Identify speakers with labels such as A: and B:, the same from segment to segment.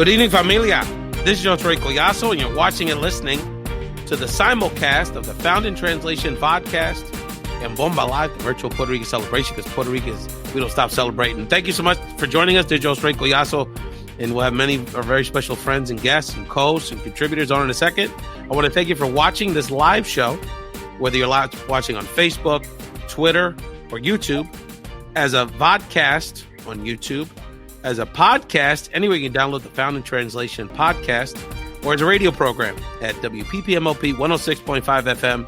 A: Good evening, familia. This is your Ray Collazo, and you're watching and listening to the simulcast of the Found in Translation Vodcast and Bomba Live, the virtual Puerto Rican celebration, because Puerto Rico we don't stop celebrating. Thank you so much for joining us. This is your Ray Collazo, and we'll have many of our very special friends and guests and co-hosts and contributors on in a second. I want to thank you for watching this live show, whether you're watching on Facebook, Twitter, or YouTube, as a vodcast on YouTube, as a podcast, anywhere you can download the Found in Translation podcast, or as a radio program at WPPMOP 106.5 FM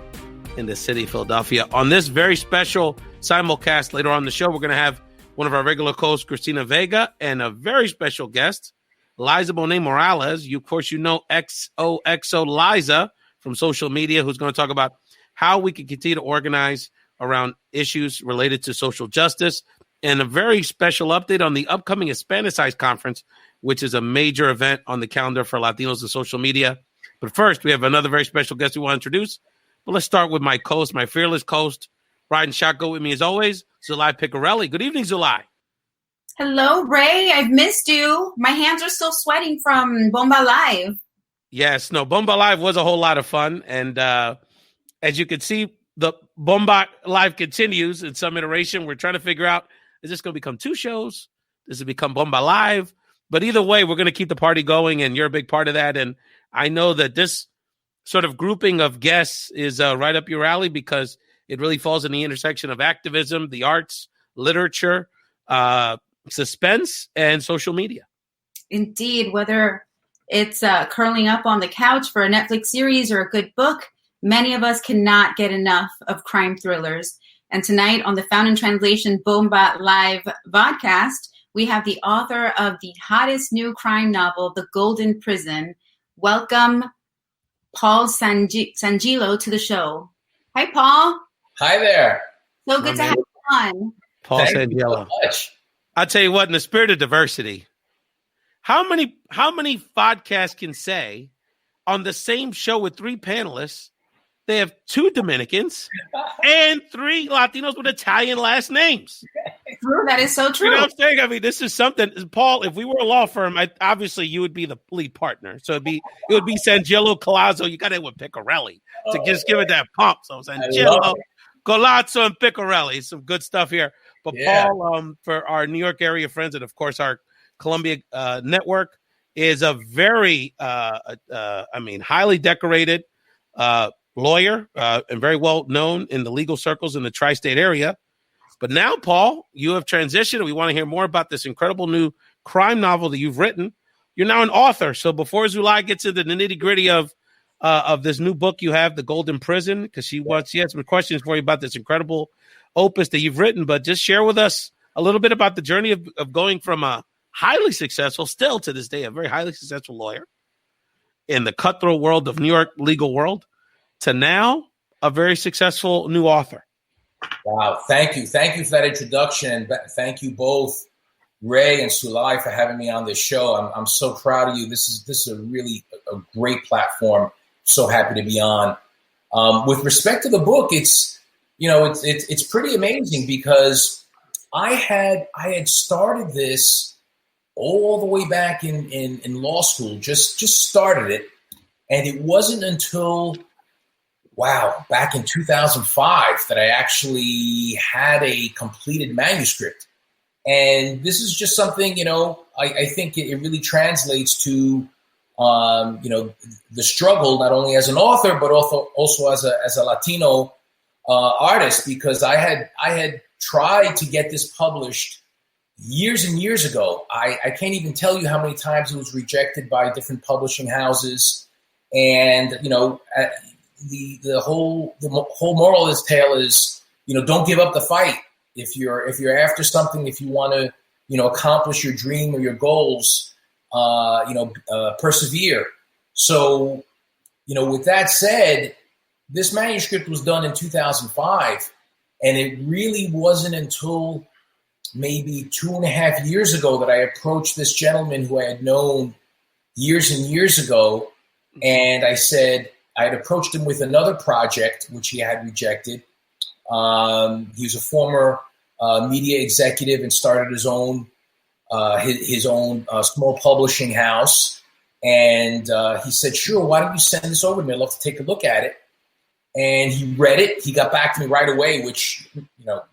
A: in the city of Philadelphia. On this very special simulcast later on in the show, we're going to have one of our regular hosts, Christina Vega, and a very special guest, Lizza Monet Morales. Of course, you know XOXO Lizza from social media, who's going to talk about how we can continue to organize around issues related to social justice, and a very special update on the upcoming Hispanicize Conference, which is a major event on the calendar for Latinos and social media. But first, we have another very special guest we want to introduce. But let's start with my co-host, my fearless co-host, riding shotgun with me as always, Sulaih Picorelli. Good evening, Sulaih.
B: Hello, Ray. I've missed you. My hands are still sweating from Bomba Live.
A: Yes, no, Bomba Live was a whole lot of fun. And as you can see, the Bomba Live continues in some iteration. We're trying to figure out, is this going to become two shows? Does it become Bomba Live? But either way, we're going to keep the party going, and you're a big part of that. And I know that this sort of grouping of guests is right up your alley, because it really falls in the intersection of activism, the arts, literature, suspense, and social media.
B: Indeed, whether it's curling up on the couch for a Netflix series or a good book, many of us cannot get enough of crime thrillers. And tonight on the Found in Translation Bomba Live Vodcast, we have the author of the hottest new crime novel, The Golden Prison. Welcome, Paul Sangillo, to the show. Hi, Paul.
C: Hi there.
B: So good to have you on.
A: Paul Sangillo.
C: So
A: I'll tell you what, in the spirit of diversity, how many podcasts can say on the same show with three panelists, they have two Dominicans and three Latinos with Italian last names?
B: True, that is so true.
A: You know what I'm saying? I mean, this is something, Paul. If we were a law firm, obviously you would be the lead partner. So it would be Sangillo, Collazo. You got to end with Picorelli to just give it that pump. So Sangillo, Collazo, and Picorelli. Some good stuff here. But yeah. Paul, for our New York area friends, and of course our Columbia network, is a very, highly decorated lawyer and very well known in the legal circles in the tri-state area. But now, Paul, you have transitioned, and we want to hear more about this incredible new crime novel that you've written. You're now an author. So before Sulaih gets into the nitty-gritty of this new book you have, The Golden Prison, because she has some questions for you about this incredible opus that you've written, but just share with us a little bit about the journey of going from a highly successful, still to this day, a very highly successful lawyer in the cutthroat world of New York legal world, to now a very successful new author.
C: Wow. Thank you. Thank you for that introduction. Thank you both, Ray and Sulaih, for having me on this show. I'm so proud of you. This is a really a great platform. So happy to be on. With respect to the book, it's pretty amazing, because I had started this all the way back in law school, just started it. And it wasn't until back in 2005 that I actually had a completed manuscript. And this is just something, I think it really translates to, the struggle, not only as an author, but also as a Latino artist, because I had tried to get this published years and years ago. I can't even tell you how many times it was rejected by different publishing houses. And, the whole moral of this tale is, don't give up the fight. If you're after something, if you want to, accomplish your dream or your goals, persevere. So, with that said, this manuscript was done in 2005, and it really wasn't until maybe 2.5 years ago that I approached this gentleman who I had known years and years ago. And I said, I had approached him with another project, which he had rejected. He was a former media executive and started his own his own small publishing house. And he said, sure, why don't you send this over to me? I'd love to take a look at it. And he read it. He got back to me right away, which,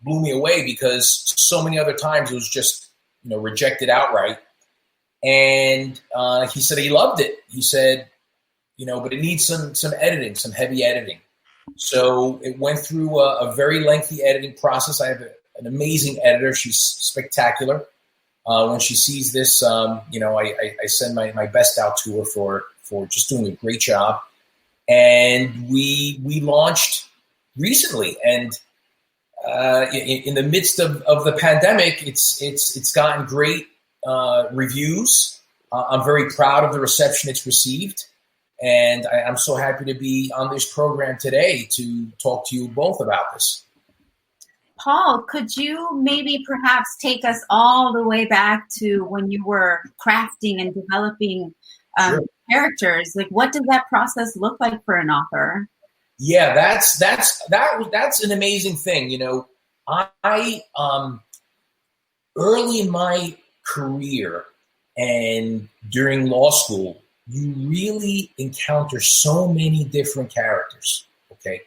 C: blew me away because so many other times it was just, rejected outright. And he said he loved it. He said, but it needs some editing, some heavy editing. So it went through a very lengthy editing process. I have an amazing editor. She's spectacular. When she sees this, I send my best out to her for just doing a great job. And we launched recently, and in the midst of the pandemic, it's gotten great reviews. I'm very proud of the reception it's received, and I'm so happy to be on this program today to talk to you both about this.
B: Paul, could you maybe perhaps take us all the way back to when you were crafting and developing
C: Sure.
B: characters? Like, what does that process look like for an author?
C: Yeah, that's an amazing thing. I early in my career and during law school, you really encounter so many different characters. Okay.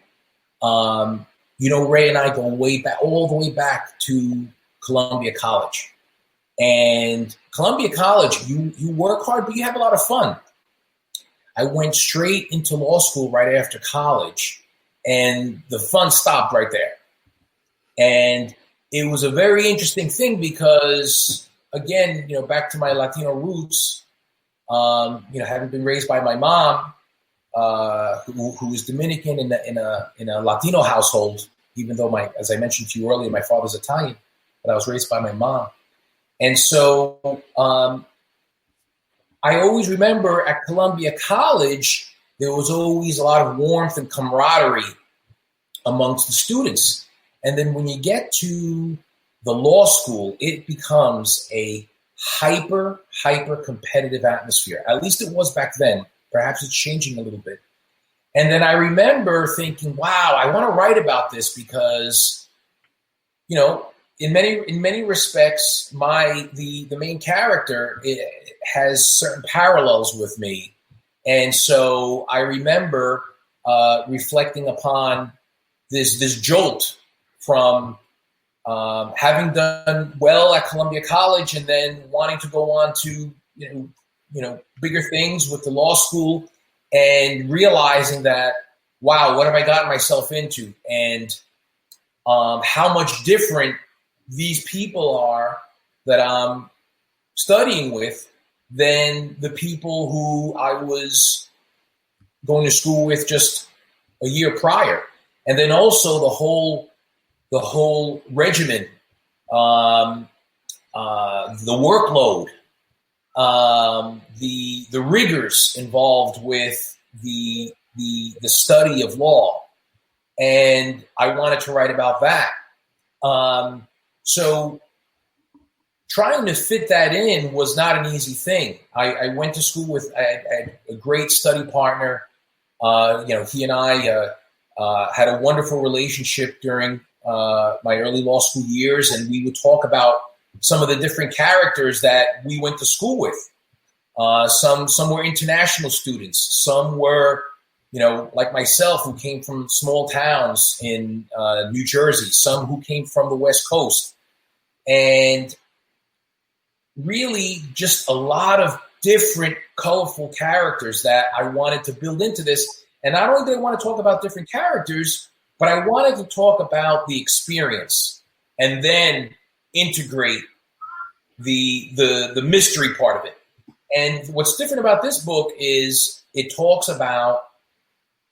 C: Ray and I go all the way back to Columbia College. And Columbia College, you work hard, but you have a lot of fun. I went straight into law school right after college, and the fun stopped right there. And it was a very interesting thing because, again, back to my Latino roots, having been raised by my mom, who was Dominican in a Latino household, even though as I mentioned to you earlier, my father's Italian, but I was raised by my mom. And so I always remember at Columbia College, there was always a lot of warmth and camaraderie amongst the students. And then when you get to the law school, it becomes a hyper competitive atmosphere. At least it was back then. Perhaps it's changing a little bit. And then I remember thinking, wow, I want to write about this because, in many respects, the main character has certain parallels with me. And so I remember reflecting upon this jolt from having done well at Columbia College and then wanting to go on to, bigger things with the law school, and realizing that, wow, what have I gotten myself into? And how much different these people are that I'm studying with than the people who I was going to school with just a year prior. And then also the whole regimen, the workload, the rigors involved with the study of law. And I wanted to write about that. So trying to fit that in was not an easy thing. I went to school with a great study partner. He and I had a wonderful relationship during my early law school years, and we would talk about some of the different characters that we went to school with. Some were international students. Some were, like myself, who came from small towns in New Jersey. Some who came from the West Coast. And really just a lot of different colorful characters that I wanted to build into this. And not only did I want to talk about different characters, but I wanted to talk about the experience and then integrate the mystery part of it. And what's different about this book is it talks about,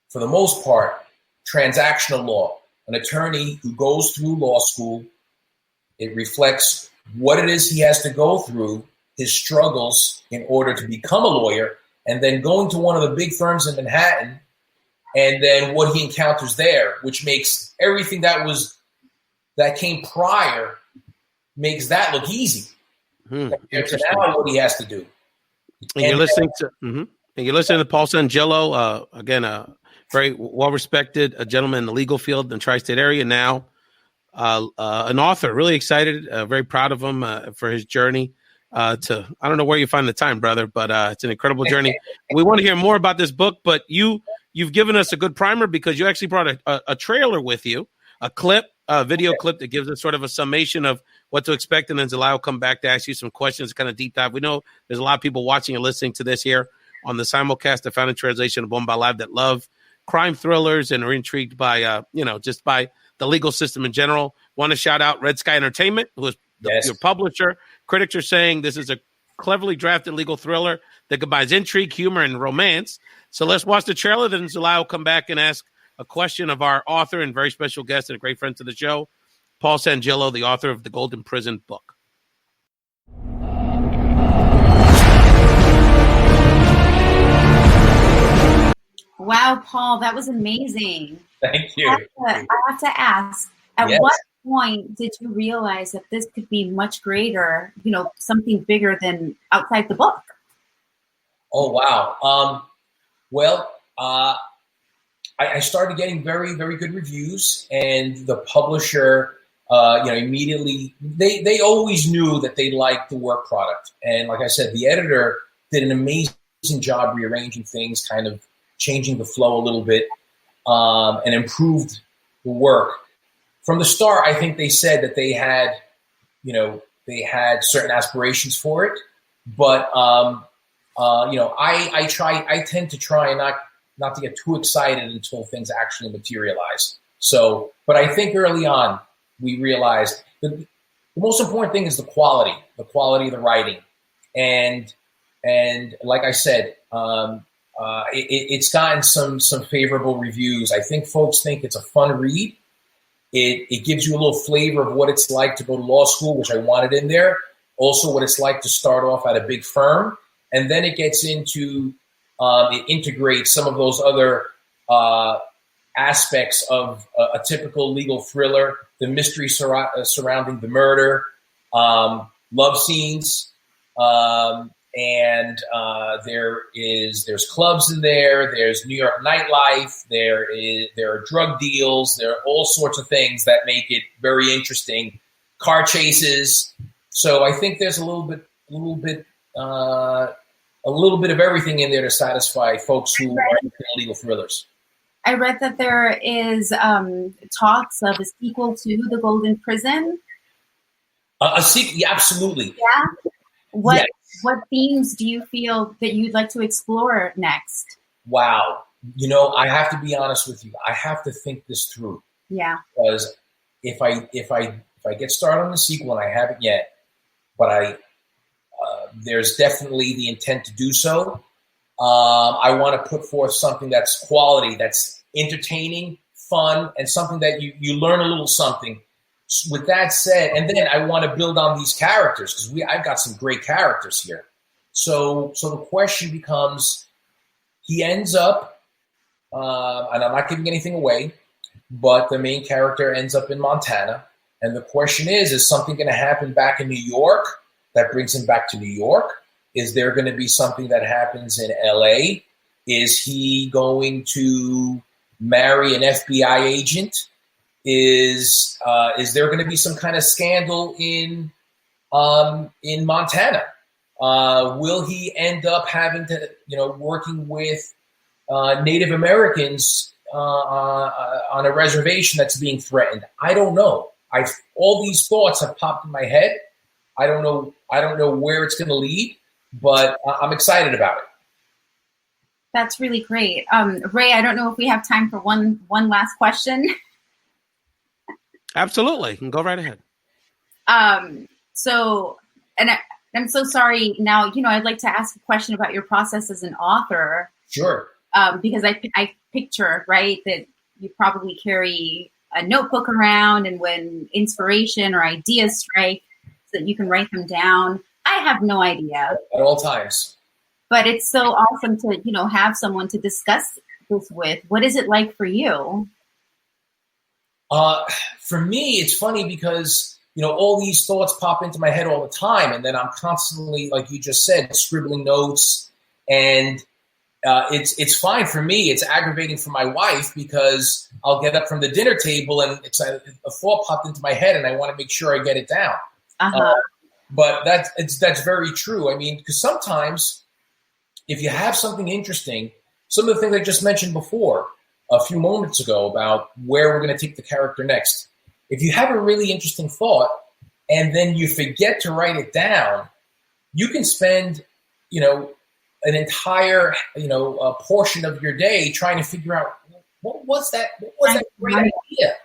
C: for the most part, transactional law. An attorney who goes through law school, it reflects what it is he has to go through, his struggles in order to become a lawyer, and then going to one of the big firms in Manhattan, and then what he encounters there, which makes everything that came prior, makes that look easy. Compared to now what he has to do.
A: And you're listening to Paul Sangillo, again, a very well-respected gentleman in the legal field in the tri-state area now. An author, really excited, very proud of him for his journey. I don't know where you find the time, brother, but it's an incredible journey. We want to hear more about this book, but you've given us a good primer because you actually brought a trailer with you, a video clip that gives us sort of a summation of what to expect, and then Sulaih will come back to ask you some questions, kind of deep dive. We know there's a lot of people watching and listening to this here on the simulcast, the Found in Translation of Bomba Live, that love crime thrillers and are intrigued by, just by the legal system in general. Want to shout out Red Sky Entertainment, who is your publisher. Critics are saying this is a cleverly drafted legal thriller that combines intrigue, humor, and romance. So let's watch the trailer. Then Sulaih will come back and ask a question of our author and very special guest and a great friend to the show, Paul Sangillo, the author of the Golden Prison book.
B: Wow, Paul, that was amazing.
C: Thank you.
B: I have to ask, at what point did you realize that this could be much greater, something bigger than outside the book?
C: Oh, wow. I started getting very, very good reviews, and the publisher, immediately, they always knew that they liked the work product. And like I said, the editor did an amazing job rearranging things, kind of changing the flow a little bit, and improved the work. From the start, I think they said that they had certain aspirations for it, but I tend to try not to get too excited until things actually materialize. So, but I think early on we realized that the most important thing is the quality of the writing, and like I said, it's gotten some favorable reviews. I think folks think it's a fun read. It gives you a little flavor of what it's like to go to law school, which I wanted in there. Also, what it's like to start off at a big firm. And then it gets into, it integrates some of those other aspects of a typical legal thriller, the mystery surrounding the murder, love scenes, and there's clubs in there, there's New York nightlife, there are drug deals, there are all sorts of things that make it very interesting, car chases. So I think there's a little bit of everything in there to satisfy folks who are into legal thrillers.
B: I read that there is talks of a sequel to The Golden Prison.
C: A sequel, yeah, absolutely.
B: Yeah. What themes do you feel that you'd like to explore next? Wow.
C: I have to be honest with you. I have to think this through.
B: Yeah.
C: Because if I get started on the sequel, and I haven't yet, but there's definitely the intent to do so. I want to put forth something that's quality, that's entertaining, fun, and something that you learn a little something. With that said, and then I want to build on these characters because I've got some great characters here. So the question becomes, he ends up, and I'm not giving anything away, but the main character ends up in Montana. And the question is something going to happen back in New York that brings him back to New York? Is there going to be something that happens in LA? Is he going to marry an FBI agent? Is there going to be some kind of scandal in Montana? Will he end up having to, working with Native Americans on a reservation that's being threatened? I don't know. All these thoughts have popped in my head. I don't know where it's going to lead, but I'm excited about it.
B: That's really great. Ray, I don't know if we have time for one last question.
A: Absolutely. You can go right ahead.
B: I'm so sorry now, I'd like to ask a question about your process as an author.
C: Sure.
B: Because I picture, right, that you probably carry a notebook around, and when inspiration or ideas strike, so that you can write them down. I have no idea. At
C: all times.
B: But it's so awesome to, have someone to discuss this with. What is it like for you?
C: For me, it's funny because, all these thoughts pop into my head all the time. And then I'm constantly, like you just said, scribbling notes. And it's fine for me. It's aggravating for my wife because I'll get up from the dinner table and a thought popped into my head and I want to make sure I get it down.
B: Uh-huh.
C: But that's very true. I mean, because sometimes if you have something interesting, some of the things I just mentioned before a few moments ago about where we're going to take the character next, if you have a really interesting thought and then you forget to write it down, you can spend, an entire, portion of your day trying to figure out what was that great idea,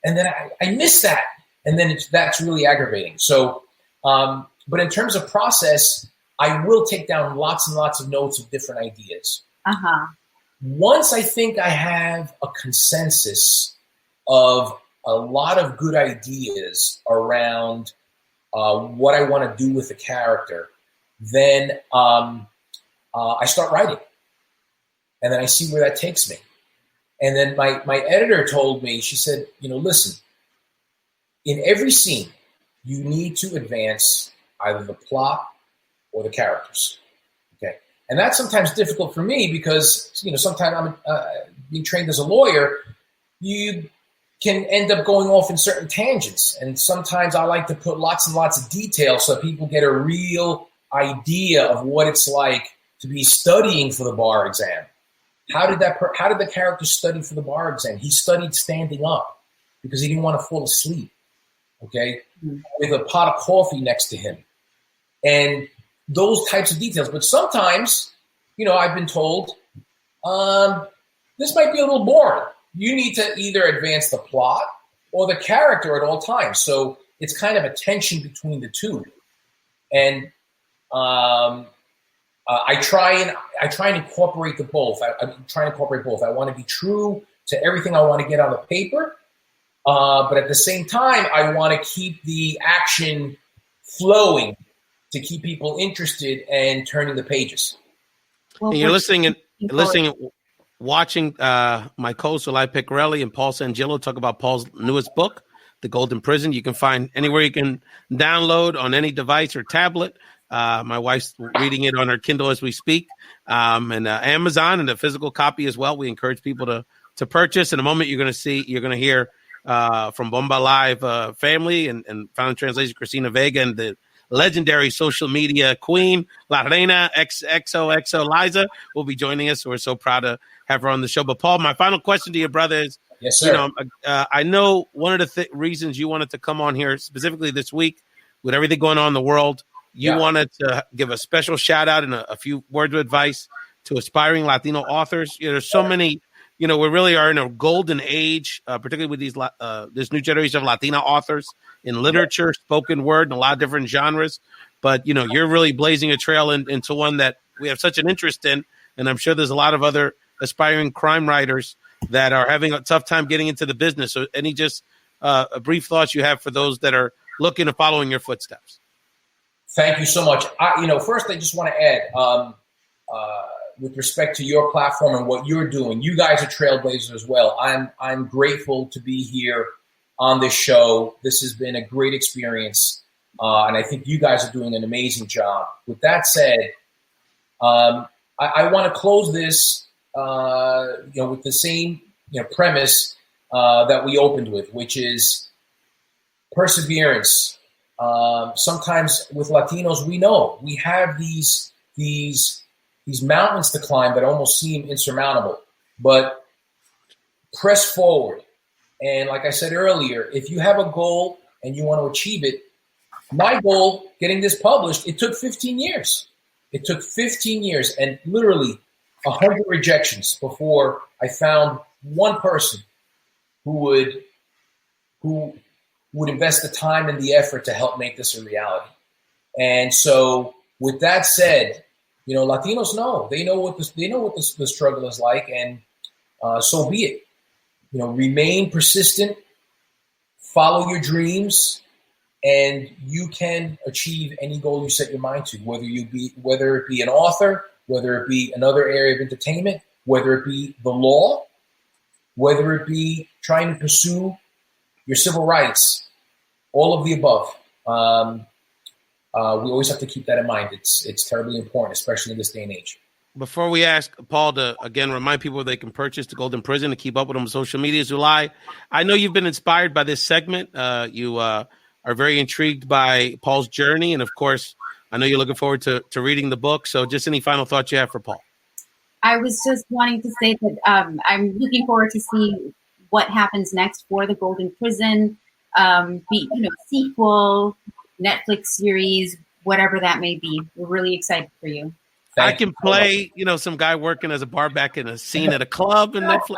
C: and then I missed that, and then that's really aggravating. So, but in terms of process, I will take down lots and lots of notes of different ideas. Once I think I have a consensus of a lot of good ideas around what I want to do with the character, then I start writing. And then I see where that takes me. And then my editor told me, she said, listen, in every scene, you need to advance either the plot or the characters. Okay. And that's sometimes difficult for me because, sometimes I'm being trained as a lawyer, you can end up going off in certain tangents. And sometimes I like to put lots and lots of detail so that people get a real idea of what it's like to be studying for the bar exam. How did the character study for the bar exam? He studied standing up because he didn't want to fall asleep, okay, with a pot of coffee next to him. And those types of details. But sometimes, I've been told, this might be a little boring. You need to either advance the plot or the character at all times. So it's kind of a tension between the two. And I try and incorporate the both. I'm trying to incorporate both. I want to be true to everything I want to get on the paper, but at the same time, I want to keep the action flowing to keep people interested and turning the pages.
B: Well,
A: and you're watching my co-host Sulaih Picorelli and Paul Sangillo talk about Paul's newest book, The Golden Prison. You can find anywhere you can download on any device or tablet. My wife's reading it on her Kindle as we speak, and Amazon, and a physical copy as well. We encourage people to purchase. In a moment, you're going to hear from Bomba Live family and Found Translation Christina Vega and the legendary social media queen, La Reina XOXO Lizza, will be joining us. So we're so proud to have her on the show. But Paul, my final question to you, brother, is,
C: yes, sir.
A: I know one of the reasons you wanted to come on here specifically this week with everything going on in the world, you wanted to give a special shout out and a few words of advice to aspiring Latino authors. There's so many, we really are in a golden age, particularly with this new generation of Latina authors in literature, spoken word, and a lot of different genres. But, you're really blazing a trail into one that we have such an interest in. And I'm sure there's a lot of other aspiring crime writers that are having a tough time getting into the business. So any a brief thoughts you have for those that are looking to follow in your footsteps?
C: Thank you so much. First, I just want to add, with respect to your platform and what you're doing, you guys are trailblazers as well. I'm grateful to be here on this show. This has been a great experience, and I think you guys are doing an amazing job. With that said, I want to close this, with the same premise that we opened with, which is perseverance. Sometimes with Latinos, we know we have these mountains to climb that almost seem insurmountable, but press forward. And like I said earlier, if you have a goal and you want to achieve it, my goal, getting this published, it took 15 years. It took 15 years and literally 100 rejections before I found one person who would invest the time and the effort to help make this a reality. And so with that said, Latinos know, they know what the struggle is like, and so be it. Remain persistent, follow your dreams, and you can achieve any goal you set your mind to, whether it be an author, whether it be another area of entertainment, whether it be the law, whether it be trying to pursue your civil rights, all of the above. We always have to keep that in mind. It's terribly important, especially in this day and age.
A: Before we ask Paul to, again, remind people they can purchase The Golden Prison and keep up with him on social media, Sulaih, I know you've been inspired by this segment. You are very intrigued by Paul's journey. And of course, I know you're looking forward to reading the book. So just any final thoughts you have for Paul?
B: I was just wanting to say that I'm looking forward to see what happens next for the Golden Prison, sequel, Netflix series, whatever that may be. We're really excited for you.
A: I can play, some guy working as a bar back in a scene at a club, and Netflix,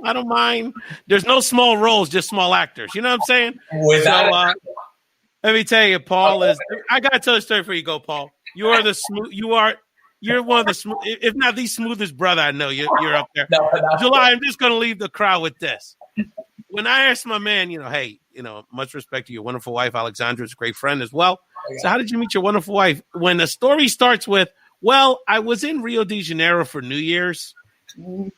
A: I don't mind. There's no small roles, just small actors. You know what I'm saying? Let me tell you, Paul I got to tell a story before you go, Paul. You're one of the smooth, if not the smoothest brother I know. You're up there. July, I'm just going to leave the crowd with this. When I asked my man, hey, much respect to your wonderful wife, Alexandra's a great friend as well. So how did you meet your wonderful wife? When the story starts with, well, I was in Rio de Janeiro for New Year's, then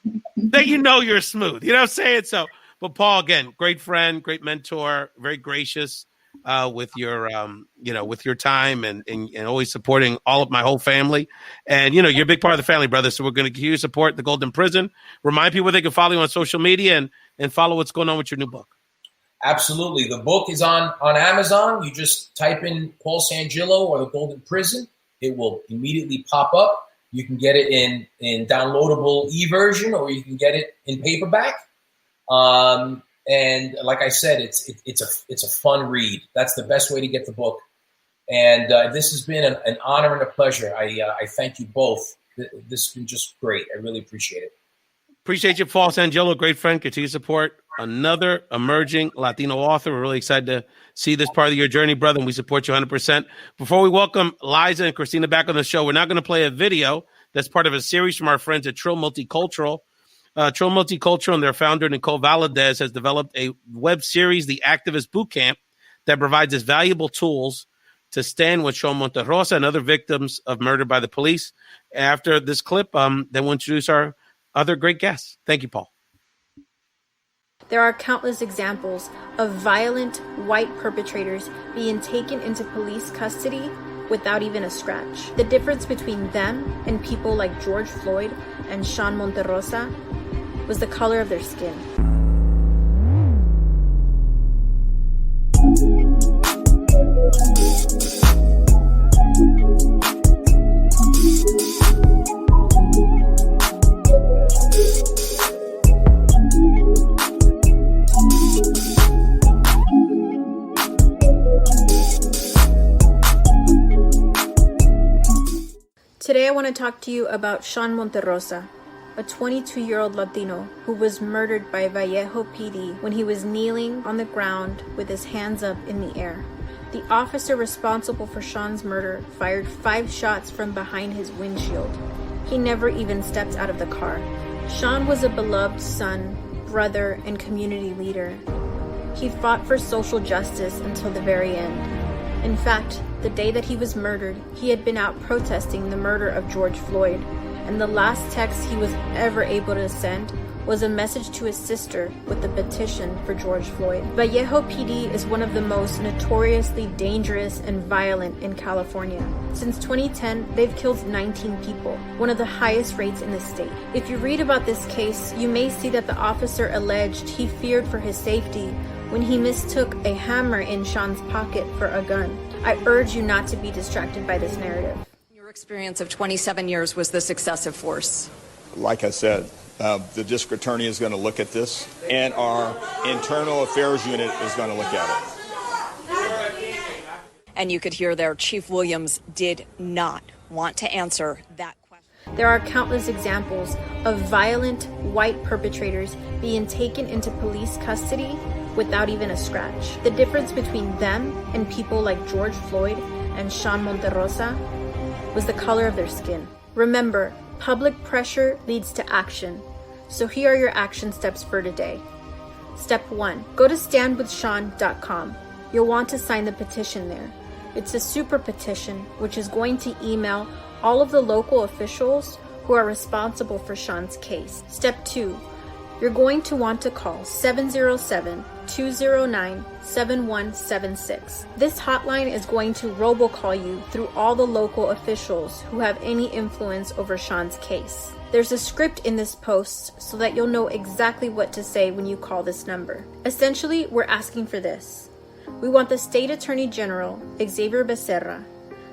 A: you're smooth. You know what I'm saying? So, but Paul, again, great friend, great mentor, very gracious with your time and always supporting all of my whole family. And, you're a big part of the family, brother. So we're going to give you support the Golden Prison. Remind people they can follow you on social media and follow what's going on with your new book.
C: Absolutely. The book is on Amazon. You just type in Paul Sangillo or the Golden Prison. It will immediately pop up. You can get it in downloadable e-version, or you can get it in paperback. And like I said, it's a fun read. That's the best way to get the book. And this has been an honor and a pleasure. I thank you both. This has been just great. I really appreciate it.
A: Appreciate you, Paul Sangillo, great friend. Continue to support another emerging Latino author. We're really excited to see this part of your journey, brother, and we support you 100%. Before we welcome Lizza and Christina back on the show, we're now going to play a video that's part of a series from our friends at Trill Multicultural. Trill Multicultural and their founder, Nicole Valadez, has developed a web series, The Activist Bootcamp, that provides us valuable tools to stand with Sean Monterrosa and other victims of murder by the police. After this clip, then we'll introduce our other great guests. Thank you, Paul.
D: There are countless examples of violent white perpetrators being taken into police custody without even a scratch. The difference between them and people like George Floyd and Sean Monterrosa was the color of their skin. Today I want to talk to you about Sean Monterrosa, a 22-year-old Latino who was murdered by Vallejo PD when he was kneeling on the ground with his hands up in the air. The officer responsible for Sean's murder fired 5 shots from behind his windshield. He never even stepped out of the car. Sean was a beloved son, brother, and community leader. He fought for social justice until the very end. In fact, the day that he was murdered, he had been out protesting the murder of George Floyd, and the last text he was ever able to send was a message to his sister with a petition for George Floyd. Vallejo PD is one of the most notoriously dangerous and violent in California. Since 2010, they've killed 19 people, one of the highest rates in the state. If you read about this case, you may see that the officer alleged he feared for his safety when he mistook a hammer in Sean's pocket for a gun. I urge you not to be distracted by this narrative.
E: Your experience of 27 years was this excessive force?
F: Like I said, the district attorney is going to look at this, and our internal affairs unit is going to look at it.
E: And you could hear there, Chief Williams did not want to answer that question.
D: There are countless examples of violent white perpetrators being taken into police custody without even a scratch. The difference between them and people like George Floyd and Sean Monterrosa was the color of their skin. Remember, public pressure leads to action. So here are your action steps for today. Step 1. Go to standwithsean.com. You'll want to sign the petition there. It's a super petition, which is going to email all of the local officials who are responsible for Sean's case. Step 2. You're going to want to call 707-209-7176. This hotline is going to robocall you through all the local officials who have any influence over Sean's case. There's a script in this post so that you'll know exactly what to say when you call this number. Essentially, we're asking for this. We want the State Attorney General, Xavier Becerra,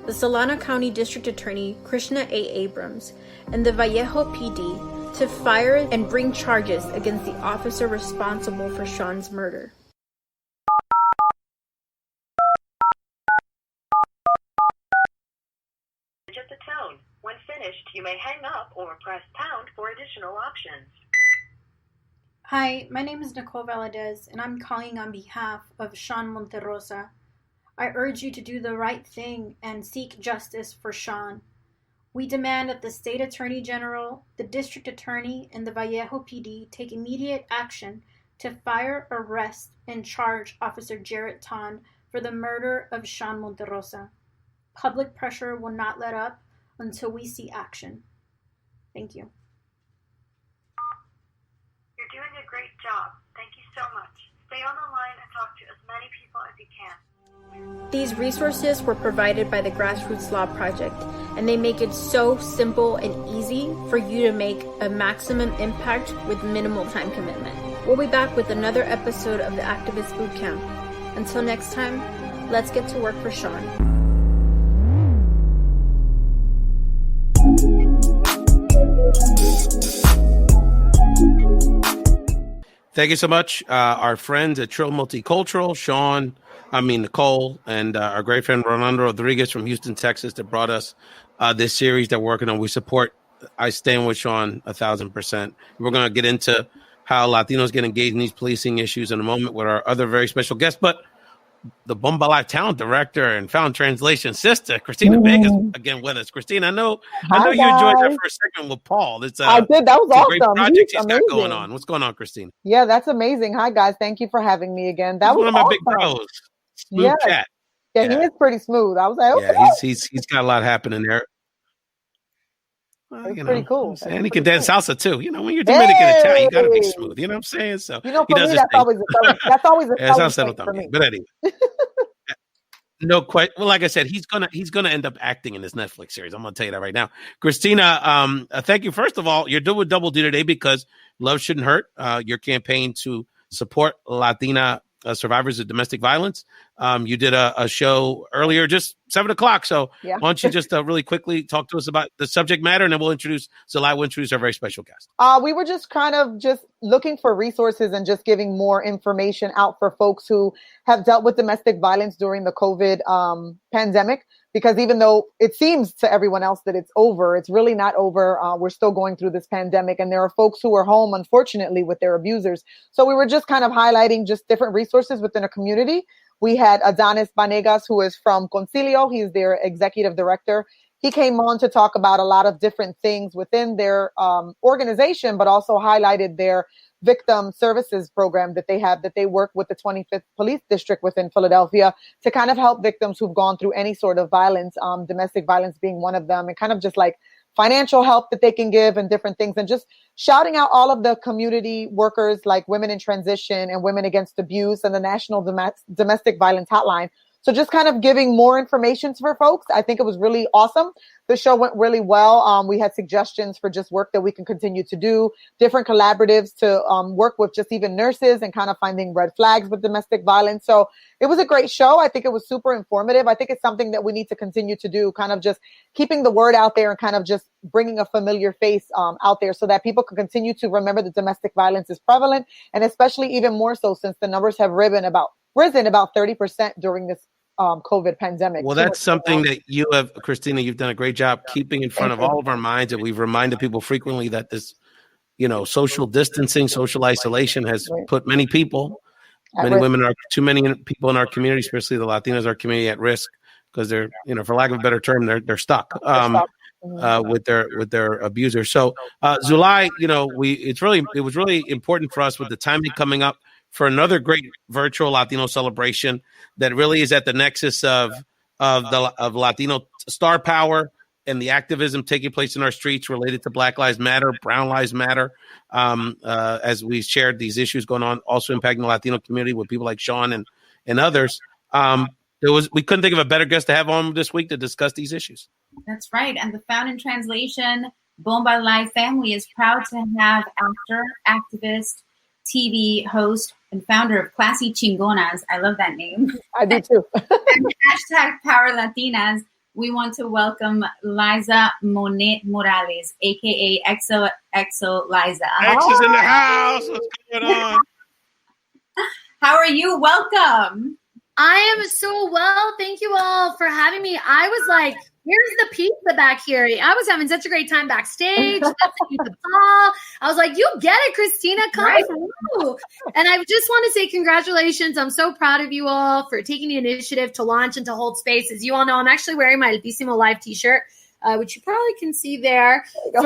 D: the Solano County District Attorney, Christina A. Abrams, and the Vallejo PD to fire and bring charges against the officer responsible for Sean's murder.
G: At the tone. When finished, you may hang up or press pound for additional options.
D: Hi, my name is Nicole Valadez, and I'm calling on behalf of Sean Monterrosa. I urge you to do the right thing and seek justice for Sean. We demand that the State Attorney General, the District Attorney, and the Vallejo PD take immediate action to fire, arrest, and charge Officer Jarrett Ton for the murder of Sean Monterrosa. Public pressure will not let up until we see action. Thank you.
G: You're doing a great job. Thank you so much. Stay on the line and talk to as many people as you can.
D: These resources were provided by the Grassroots Law Project, and they make it so simple and easy for you to make a maximum impact with minimal time commitment. We'll be back with another episode of the Activist Bootcamp. Until next time, let's get to work for Sean.
A: Thank you so much. Our friends at Trill Multicultural, Nicole, and our great friend Rolando Rodriguez from Houston, Texas, that brought us this series that we're working on. We support I Stand With Sean 1,000%. We're going to get into how Latinos get engaged in these policing issues in a moment with our other very special guest, but the Bomba Live talent director and found translation sister, Christina Vega, again with us. Christina, I know you enjoyed that first segment with Paul.
H: I did. That was awesome.
A: Great project he's got going on. What's going on, Christina?
H: Yeah, that's amazing. Hi, guys. Thank you for having me again. That was
A: one of my big bros. Smooth cat.
H: Yeah, he is pretty smooth. I was like, okay.
A: Yeah, he's got a lot happening there.
H: Well, pretty cool.
A: And he can dance salsa too. You know, when you're Dominican Italian, you got to be smooth. You know what I'm saying? So
H: for me, that's always a thing for me.
A: But anyway, no question. Well, like I said, he's gonna end up acting in this Netflix series. I'm gonna tell you that right now. Christina, thank you. First of all, you're doing double duty today because love shouldn't hurt. Your campaign to support Latina survivors of domestic violence. You did a show earlier, just 7:00. So why don't you just really quickly talk to us about the subject matter, and then Sulaih will introduce our very special guest.
H: We were just kind of just looking for resources and just giving more information out for folks who have dealt with domestic violence during the COVID pandemic. Because even though it seems to everyone else that it's over, it's really not over. We're still going through this pandemic, and there are folks who are home, unfortunately, with their abusers. So we were just kind of highlighting just different resources within a community. We had Adonis Vanegas, who is from Concilio. He's their executive director. He came on to talk about a lot of different things within their organization, but also highlighted their victim services program that they have, that they work with the 25th Police District within Philadelphia to kind of help victims who've gone through any sort of violence, domestic violence being one of them, and kind of just like financial help that they can give and different things, and just shouting out all of the community workers like Women in Transition and Women Against Abuse and the National Domestic Violence Hotline. So just kind of giving more information for folks. I think it was really awesome. The show went really well. We had suggestions for just work that we can continue to do, different collaboratives to work with just even nurses and kind of finding red flags with domestic violence. So it was a great show. I think it was super informative. I think it's something that we need to continue to do, kind of just keeping the word out there and kind of just bringing a familiar face out there so that people can continue to remember that domestic violence is prevalent, and especially even more so since the numbers have risen about 30% during this COVID pandemic.
A: Well, that's something that you have, Christina, you've done a great job keeping in front of all of our minds. And we've reminded people frequently that this, social distancing, social isolation has put many people, too many people in our community, especially the Latinos, our community, at risk because they're, for lack of a better term, they're stuck. With their abuser. So, Sulaih, it was really important for us with the timing coming up for another great virtual Latino celebration that really is at the nexus of Latino star power and the activism taking place in our streets related to Black Lives Matter, Brown Lives Matter, as we shared these issues going on, also impacting the Latino community with people like Sean and others. We couldn't think of a better guest to have on this week to discuss these issues.
B: That's right. And the Found in Translation Bomba Live family is proud to have actor, activist, TV host and founder of Classy Chingonas. I love that name.
H: I do too.
B: And hashtag Power Latinas. We want to welcome Lizza Monet Morales, aka XOXO Lizza.
A: X is in the house. What's going on?
B: How are you? Welcome.
I: I am so well. Thank you all for having me. I was like, where's the pizza back here? I was having such a great time backstage. Paul. I was like, you get it, Christina, come through. And I just want to say congratulations. I'm so proud of you all for taking the initiative to launch and to hold space. As you all know, I'm actually wearing my Altísimo Live t-shirt, which you probably can see there. From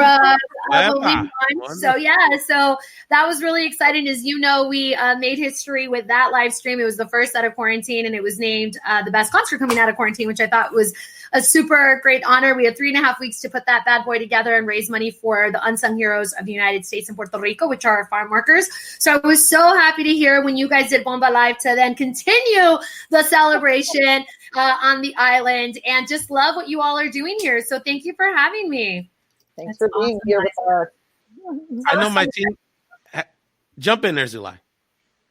I: so that was really exciting. As you know, we made history with that live stream. It was the first out of quarantine, and it was named the best concert coming out of quarantine, which I thought was a super great honor. We had 3.5 weeks to put that bad boy together and raise money for the unsung heroes of the United States and Puerto Rico, which are our farm workers. So I was so happy to hear when you guys did Bomba Live to then continue the celebration on the island, and just love what you all are doing here. So thank you for having me.
H: Thanks for being here with us.
A: I know my team. Jump in there, Sulaih.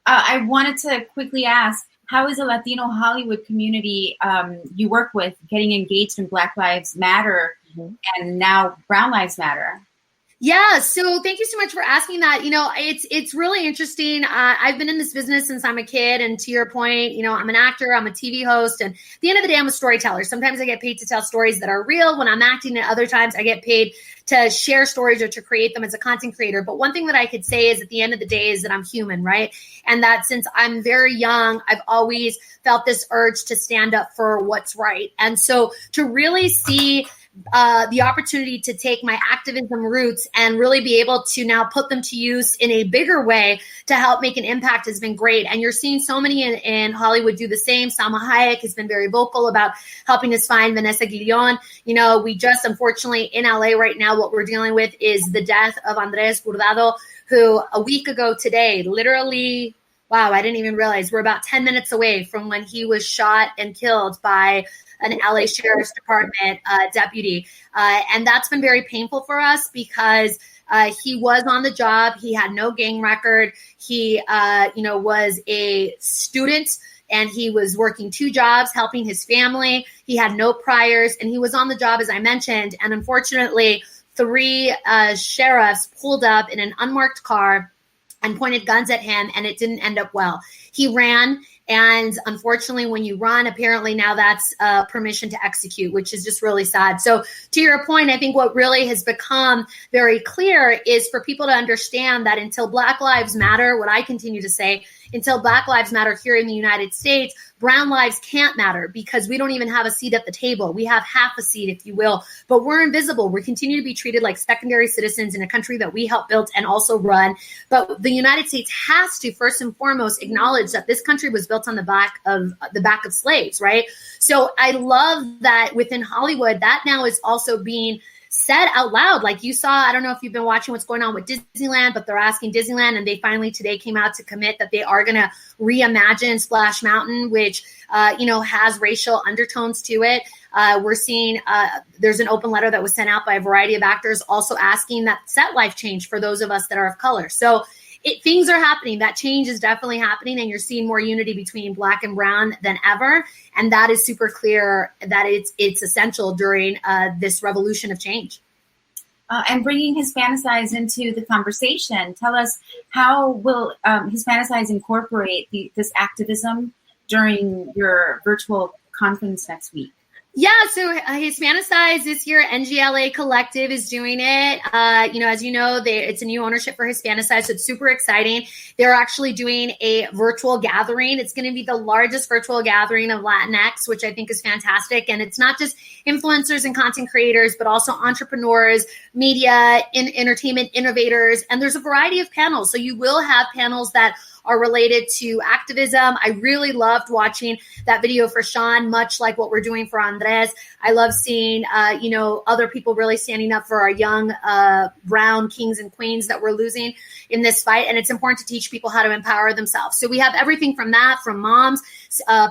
B: I wanted to quickly ask, how is the Latino Hollywood community you work with getting engaged in Black Lives Matter and now Brown Lives Matter?
I: Yeah, so thank you so much for asking that. You know, it's really interesting. I've been in this business since I'm a kid, and to your point, you know, I'm an actor, I'm a TV host, and at the end of the day, I'm a storyteller. Sometimes I get paid to tell stories that are real when I'm acting, and other times I get paid to share stories or to create them as a content creator. But one thing that I could say is at the end of the day is that I'm human, right? And that since I'm very young, I've always felt this urge to stand up for what's right. And so to really see the opportunity to take my activism roots and really be able to now put them to use in a bigger way to help make an impact has been great. And you're seeing so many in Hollywood do the same. Salma Hayek has been very vocal about helping us find Vanessa Guillon. You know, we just, unfortunately, in LA right now, what we're dealing with is the death of Andres Burdado, who a week ago today, literally, wow, I didn't even realize we're about 10 minutes away from when he was shot and killed by an LA Sheriff's Department deputy. And that's been very painful for us because he was on the job. He had no gang record. He, was a student, and he was working 2 jobs, helping his family. He had no priors, and he was on the job, as I mentioned. And unfortunately, 3 sheriffs pulled up in an unmarked car and pointed guns at him, and it didn't end up well. He ran. And unfortunately, when you run, apparently now that's permission to execute, which is just really sad. So to your point, I think what really has become very clear is for people to understand that until Black Lives Matter, what I continue to say, until Black Lives Matter here in the United States, brown lives can't matter because we don't even have a seat at the table. We have half a seat, if you will, but we're invisible. We continue to be treated like secondary citizens in a country that we helped build and also run. But the United States has to first and foremost acknowledge that this country was built on the back of slaves, right? So I love that within Hollywood, that now is also being said out loud. Like you saw, I don't know if you've been watching what's going on with Disneyland, but they're asking Disneyland, and they finally today came out to commit that they are going to reimagine Splash Mountain, which, has racial undertones to it. We're seeing there's an open letter that was sent out by a variety of actors also asking that set life change for those of us that are of color. So things are happening. That change is definitely happening, and you're seeing more unity between Black and brown than ever. And that is super clear that it's essential during this revolution of change.
B: And bringing Hispanicize into the conversation, tell us, how will Hispanicize incorporate this activism during your virtual conference next week?
I: Yeah, so Hispanicize this year, NGLA Collective is doing it. As you know, it's a new ownership for Hispanicize, so it's super exciting. They're actually doing a virtual gathering. It's going to be the largest virtual gathering of Latinx, which I think is fantastic. And it's not just influencers and content creators, but also entrepreneurs, media, entertainment innovators, and there's a variety of panels. So you will have panels that are related to activism. I really loved watching that video for Sean, much like what we're doing for Andres. I love seeing, other people really standing up for our young brown kings and queens that we're losing in this fight. And it's important to teach people how to empower themselves. So we have everything from that, from moms,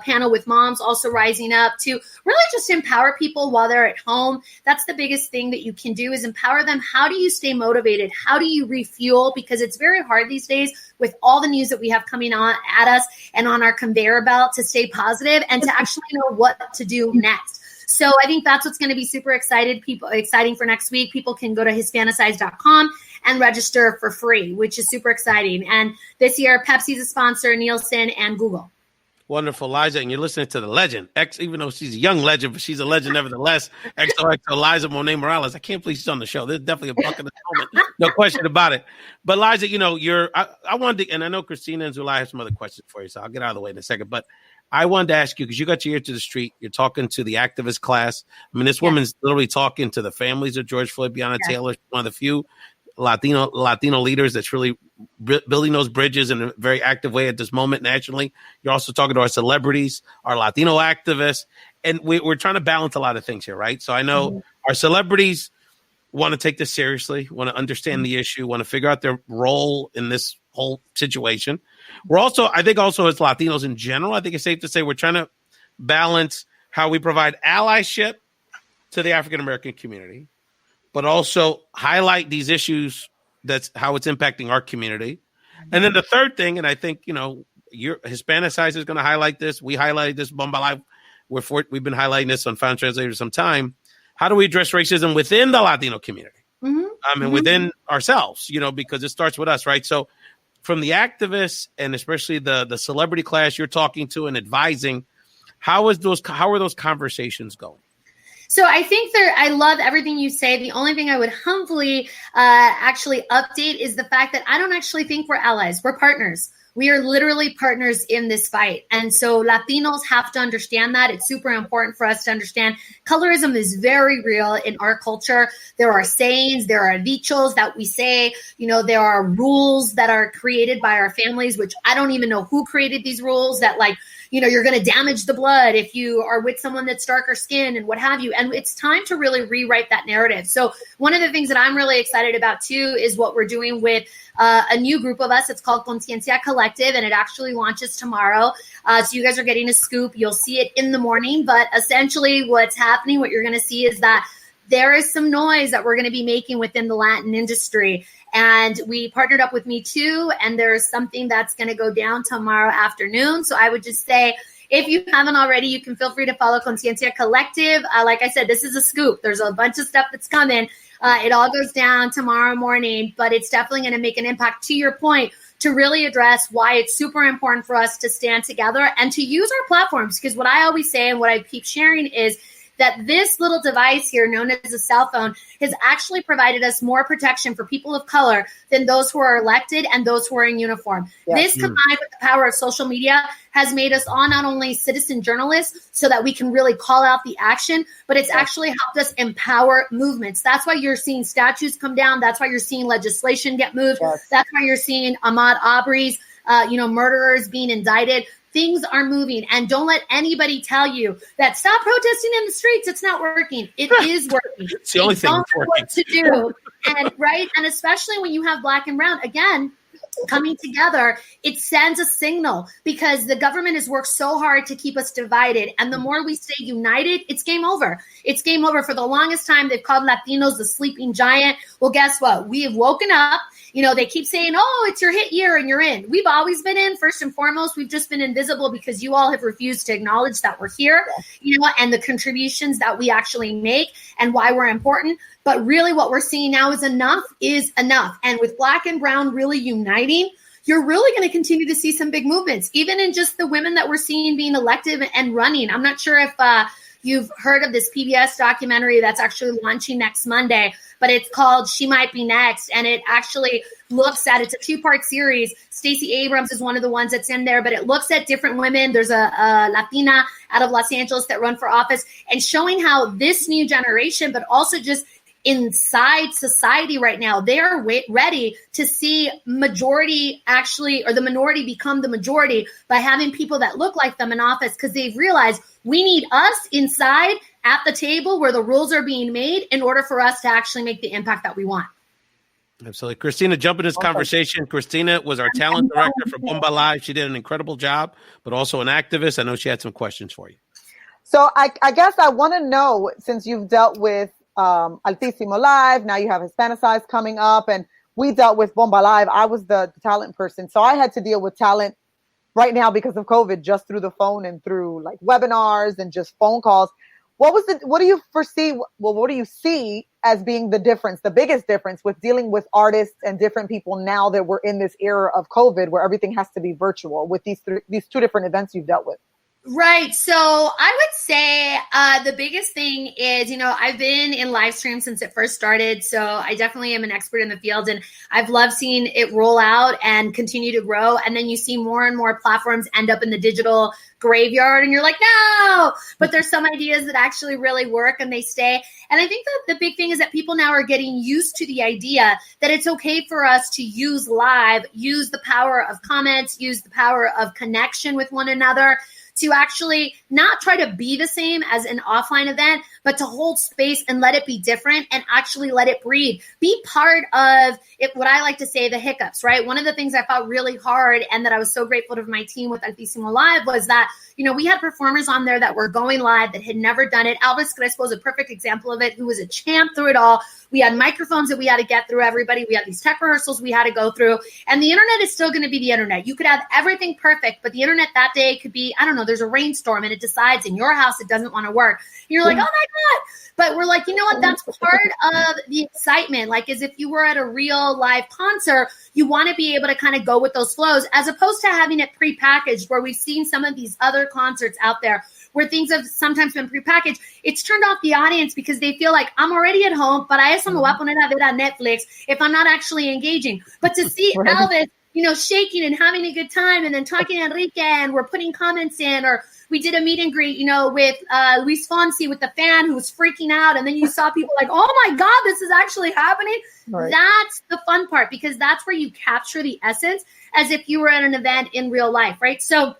I: panel with moms also rising up, to really just empower people while they're at home. That's the biggest thing that you can do, is empower them. How do you stay motivated? How do you refuel? Because it's very hard these days with all the news that we have coming on at us and on our conveyor belt to stay positive and to actually know what to do next. So I think that's what's going to be super exciting for next week. People can go to Hispanicize.com and register for free, which is super exciting. And this year, Pepsi's a sponsor, Nielsen, and Google.
A: Wonderful, Lizza, and you're listening to the legend. Even though she's a young legend, but she's a legend nevertheless. XOXO Lizza Monet Morales. I can't believe she's on the show. There's definitely a buck in the moment, no question about it. But Lizza, I wanted to, and I know Christina and Sulaih have some other questions for you, so I'll get out of the way in a second. But I wanted to ask you, because you got your ear to the street, you're talking to the activist class. I mean, this woman's literally talking to the families of George Floyd, Breonna Taylor, one of the few Latino leaders that's really building those bridges in a very active way at this moment nationally. You're also talking to our celebrities, our Latino activists, and we're trying to balance a lot of things here, right? So I know our celebrities want to take this seriously, want to understand the issue, want to figure out their role in this whole situation. We're also, I think also as Latinos in general, I think it's safe to say we're trying to balance how we provide allyship to the African-American community, but also highlight these issues, that's how it's impacting our community. And then the third thing, and I think, your Hispanicize is going to highlight this. We highlighted this, Bomba Live. We've been highlighting this on Found Translator for some time. How do we address racism within the Latino community? And within ourselves, because it starts with us, right? So from the activists and especially the celebrity class you're talking to and advising, how are those conversations going?
I: So I think I love everything you say. The only thing I would humbly actually update is the fact that I don't actually think we're allies. We're partners. We are literally partners in this fight. And so Latinos have to understand that. It's super important for us to understand colorism is very real in our culture. There are sayings, there are dichos that we say, there are rules that are created by our families, which I don't even know who created these rules that you're going to damage the blood if you are with someone that's darker skinned and what have you. And it's time to really rewrite that narrative. So one of the things that I'm really excited about too is what we're doing with a new group of us. It's called Conciencia Collective, and it actually launches tomorrow. So you guys are getting a scoop. You'll see it in the morning. But essentially what's happening, what you're going to see is that there is some noise that we're going to be making within the Latin industry. And we partnered up with Me Too, and there's something that's going to go down tomorrow afternoon. So I would just say, if you haven't already, you can feel free to follow Conciencia Collective. Like I said, this is a scoop. There's a bunch of stuff that's coming. It all goes down tomorrow morning, but it's definitely going to make an impact, to your point, to really address why it's super important for us to stand together and to use our platforms. Because what I always say and what I keep sharing is that this little device here known as a cell phone has actually provided us more protection for people of color than those who are elected and those who are in uniform. Yes. This combined with the power of social media has made us all not only citizen journalists so that we can really call out the action, but it's actually helped us empower movements. That's why you're seeing statues come down. That's why you're seeing legislation get moved. Yes. That's why you're seeing Ahmaud Arbery's murderers being indicted. Things are moving, and don't let anybody tell you that stop protesting in the streets. It's not working. It is working.
A: It's the only thing that's working.
I: What to do, and especially when you have Black and Brown again coming together, it sends a signal because the government has worked so hard to keep us divided, and the more we stay united, it's game over. It's game over. For the longest time, they've called Latinos the sleeping giant. Well, guess what? We have woken up. They keep saying, oh, it's your hit year and you're in. We've always been in, first and foremost. We've just been invisible because you all have refused to acknowledge that we're here, and the contributions that we actually make and why we're important. But really what we're seeing now is enough is enough. And with Black and Brown really uniting, you're really going to continue to see some big movements, even in just the women that we're seeing being elected and running. I'm not sure if you've heard of this PBS documentary that's actually launching next Monday, but it's called She Might Be Next. And it actually looks at, it's a 2-part series. Stacey Abrams is one of the ones that's in there, but it looks at different women. There's a Latina out of Los Angeles that run for office, and showing how this new generation, but also just inside society right now, they are ready to see majority actually, or the minority become the majority by having people that look like them in office, because they've realized we need us inside at the table where the rules are being made in order for us to actually make the impact that we want.
A: Absolutely. Christina, jump in this conversation. Christina was our talent director for Bomba Live. She did an incredible job, but also an activist. I know she had some questions for you.
H: So I guess I want to know, since you've dealt with Altissimo Live, now you have Hispanicize coming up, and we dealt with Bomba Live, I was the talent person. So I had to deal with talent right now because of COVID, just through the phone and through like webinars and just phone calls. What do you foresee? Well, what do you see as being the difference, the biggest difference with dealing with artists and different people now that we're in this era of COVID where everything has to be virtual with these two different events you've dealt with?
I: Right. So I would say the biggest thing is, I've been in live stream since it first started. So I definitely am an expert in the field, and I've loved seeing it roll out and continue to grow. And then you see more and more platforms end up in the digital graveyard and you're like, no, but there's some ideas that actually really work and they stay. And I think that the big thing is that people now are getting used to the idea that it's okay for us to use live, use the power of comments, use the power of connection with one another, to actually not try to be the same as an offline event, but to hold space and let it be different and actually let it breathe. Be part of it, what I like to say, the hiccups, right? One of the things I felt really hard and that I was so grateful to my team with Altísimo Live was that, we had performers on there that were going live that had never done it. Elvis Crespo is a perfect example of it, who was a champ through it all. We had microphones that we had to get through everybody. We had these tech rehearsals we had to go through. And the internet is still going to be the internet. You could have everything perfect, but the internet that day could be, I don't know, there's a rainstorm and it decides in your house it doesn't want to work. And you're like, oh my God. But we're like, you know what? That's part of the excitement. Like, as if you were at a real live concert, you want to be able to kind of go with those flows, as opposed to having it prepackaged, where we've seen some of these other concerts out there where things have sometimes been prepackaged. It's turned off the audience because they feel like, I'm already at home, para eso me voy a poner a ver a Netflix if I'm not actually engaging. But to see Elvis, shaking and having a good time, and then talking to Enrique, and we're putting comments in, or we did a meet and greet, with Luis Fonsi with the fan who was freaking out. And then you saw people like, oh my God, this is actually happening. Right. That's the fun part, because that's where you capture the essence as if you were at an event in real life, right? So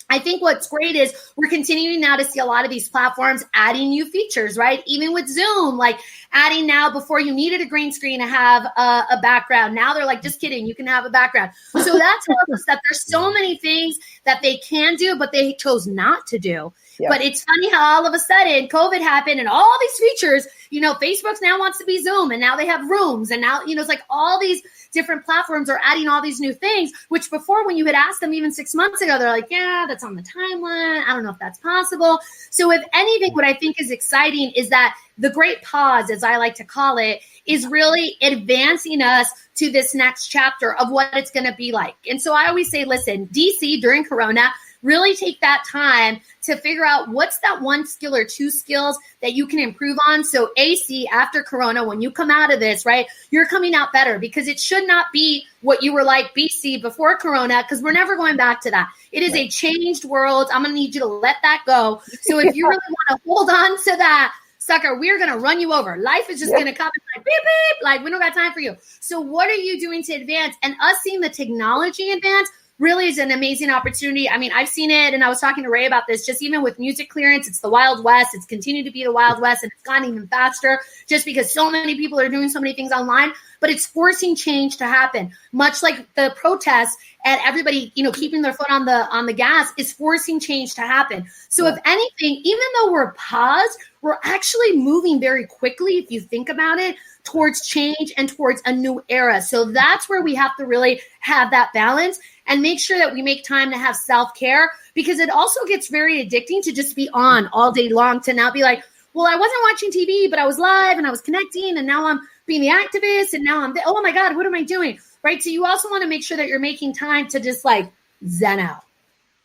I: I think what's great is we're continuing now to see a lot of these platforms adding new features, right? Even with Zoom, like adding now, before you needed a green screen to have a background. Now they're like, just kidding, you can have a background. So that tells us that there's so many things that they can do, but they chose not to do. Yeah. But it's funny how all of a sudden COVID happened and all these features, Facebook now wants to be Zoom, and now they have rooms, and now, it's like all these different platforms are adding all these new things, which before, when you had asked them even 6 months ago, they're like, yeah, that's on the timeline. I don't know if that's possible. So if anything, what I think is exciting is that the great pause, as I like to call it, is really advancing us to this next chapter of what it's going to be like. And so I always say, listen, DC during Corona, really take that time to figure out what's that one skill or two skills that you can improve on. So AC, after Corona, when you come out of this, right, you're coming out better, because it should not be what you were like BC before Corona, because we're never going back to that. It is a changed world. I'm going to need you to let that go. So if you really want to hold on to that, sucker, we're going to run you over. Life is just going to come and like, beep, beep, like, we don't got time for you. So what are you doing to advance? And us seeing the technology advance really is an amazing opportunity. I mean, I've seen it, and I was talking to Ray about this, just even with music clearance, it's the Wild West. It's continued to be the Wild West, and it's gone even faster just because so many people are doing so many things online. But it's forcing change to happen, much like the protests and everybody, keeping their foot on the gas is forcing change to happen. So if anything, even though we're paused, we're actually moving very quickly, if you think about it, towards change and towards a new era. So that's where we have to really have that balance and make sure that we make time to have self-care, because it also gets very addicting to just be on all day long, to now be like, well, I wasn't watching TV, but I was live and I was connecting, and now I'm being the activist, and now oh my God, what am I doing? Right? So you also want to make sure that you're making time to just like zen out.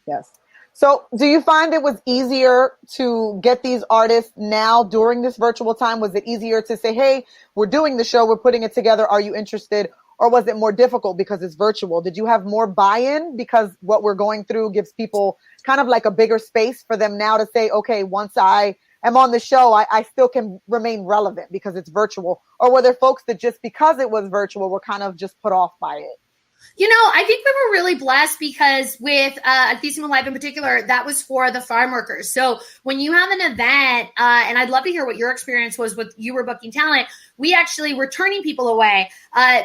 H: Yes. So do you find it was easier to get these artists now during this virtual time? Was it easier to say, hey, we're doing the show, we're putting it together, are you interested? Or was it more difficult because it's virtual? Did you have more buy-in because what we're going through gives people kind of like a bigger space for them now to say, okay, once I am on the show, I still can remain relevant because it's virtual? Or were there folks that just because it was virtual were kind of just put off by it?
I: I think we were really blessed because with Altísimo Live in particular, that was for the farm workers. So when you have an event, and I'd love to hear what your experience was with you were booking talent, we actually were turning people away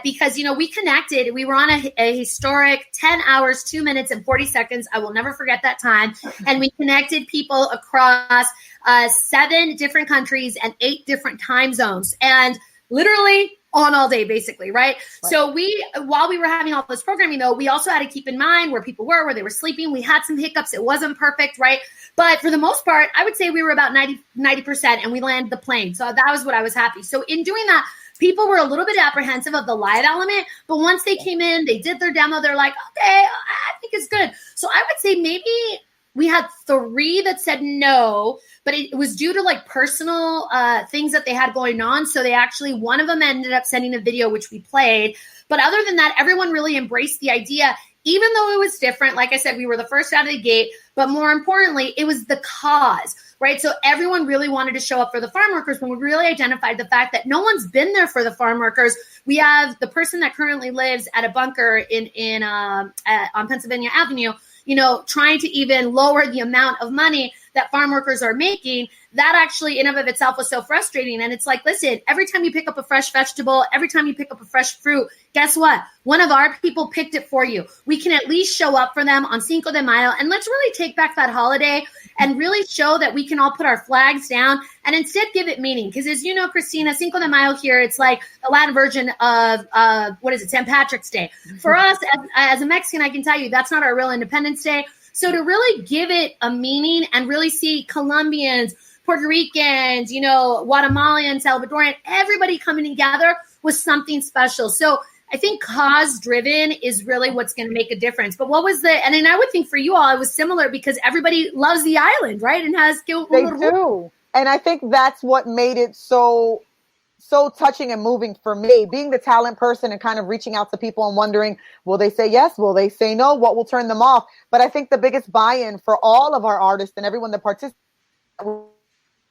I: because, we connected. We were on a historic 10 hours, 2 minutes and 40 seconds. I will never forget that time. And we connected people across 7 different countries and 8 different time zones. And literally on all day, basically, right? So while we were having all this programming, though, we also had to keep in mind where people were, where they were sleeping. We had some hiccups. It wasn't perfect, right? But for the most part, I would say we were about 90%, and we landed the plane. So that was what I was happy. So in doing that, people were a little bit apprehensive of the live element, but once they came in, they did their demo, they're like, okay, I think it's good. So I would say maybe we had 3 that said no, but it was due to like personal things that they had going on. So they actually, one of them ended up sending a video, which we played. But other than that, everyone really embraced the idea, even though it was different. Like I said, we were the first out of the gate, but more importantly, it was the cause, right? So everyone really wanted to show up for the farm workers, when we really identified the fact that no one's been there for the farm workers. We have the person that currently lives at a bunker on Pennsylvania Avenue, trying to even lower the amount of money that farm workers are making. That actually in and of itself was so frustrating. And it's like, listen, every time you pick up a fresh vegetable, every time you pick up a fresh fruit, guess what? One of our people picked it for you. We can at least show up for them on Cinco de Mayo, and let's really take back that holiday and really show that we can all put our flags down and instead give it meaning. Because as you know, Christina, Cinco de Mayo here, it's like the Latin version of, St. Patrick's Day. For us, as a Mexican, I can tell you that's not our real Independence Day. So to really give it a meaning and really see Colombians, Puerto Ricans, Guatemalans, Salvadorian, everybody coming together was something special. So I think cause-driven is really what's going to make a difference. But what was and I would think for you all, it was similar because everybody loves the island, right? And has
H: They do. And I think that's what made it so touching and moving for me, being the talent person and kind of reaching out to people and wondering, will they say yes? Will they say no? What will turn them off? But I think the biggest buy-in for all of our artists and everyone that participated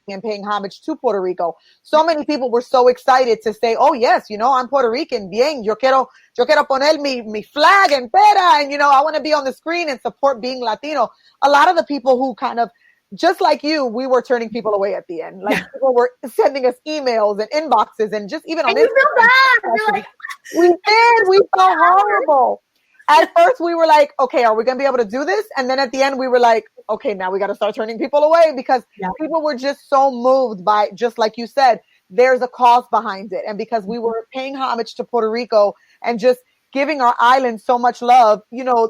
H: and paying homage to Puerto Rico. So many people were so excited to say, oh yes, I'm Puerto Rican. Bien, yo quiero poner mi flag and pera. And, I want to be on the screen and support being Latino. A lot of the people who kind of, just like you, we were turning people away at the end. Like people were sending us emails and inboxes and just even on
I: Instagram. You feel bad.
H: We did. We felt horrible. At first we were like, okay, are we going to be able to do this? And then at the end we were like, okay, now we got to start turning people away because people were just so moved by, just like you said, there's a cause behind it. And because we were paying homage to Puerto Rico and just giving our island so much love,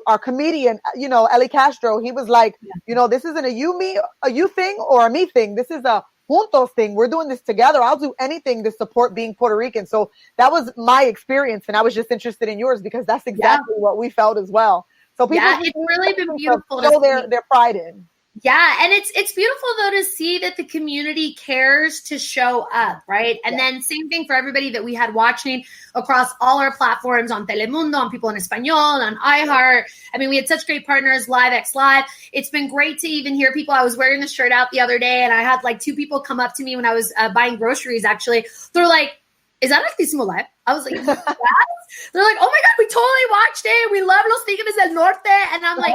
H: our comedian, Eli Castro, he was like, this isn't a you thing or a me thing. This is a juntos thing. We're doing this together. I'll do anything to support being Puerto Rican. So that was my experience. And I was just interested in yours because that's exactly what we felt as well. So people,
I: it's really been beautiful
H: to show their pride in.
I: Yeah, and it's beautiful though to see that the community cares to show up, right? And then same thing for everybody that we had watching across all our platforms on Telemundo, on People in Espanol, on iHeart. I mean, we had such great partners, LiveX Live. It's been great to even hear people. I was wearing the shirt out the other day, and I had like 2 people come up to me when I was buying groceries. Actually, they're like, "Is that Latino Live?" I was like, "Yes." They're like, "Oh my God, we totally watched it. We love Los Tigres del Norte," and I'm like.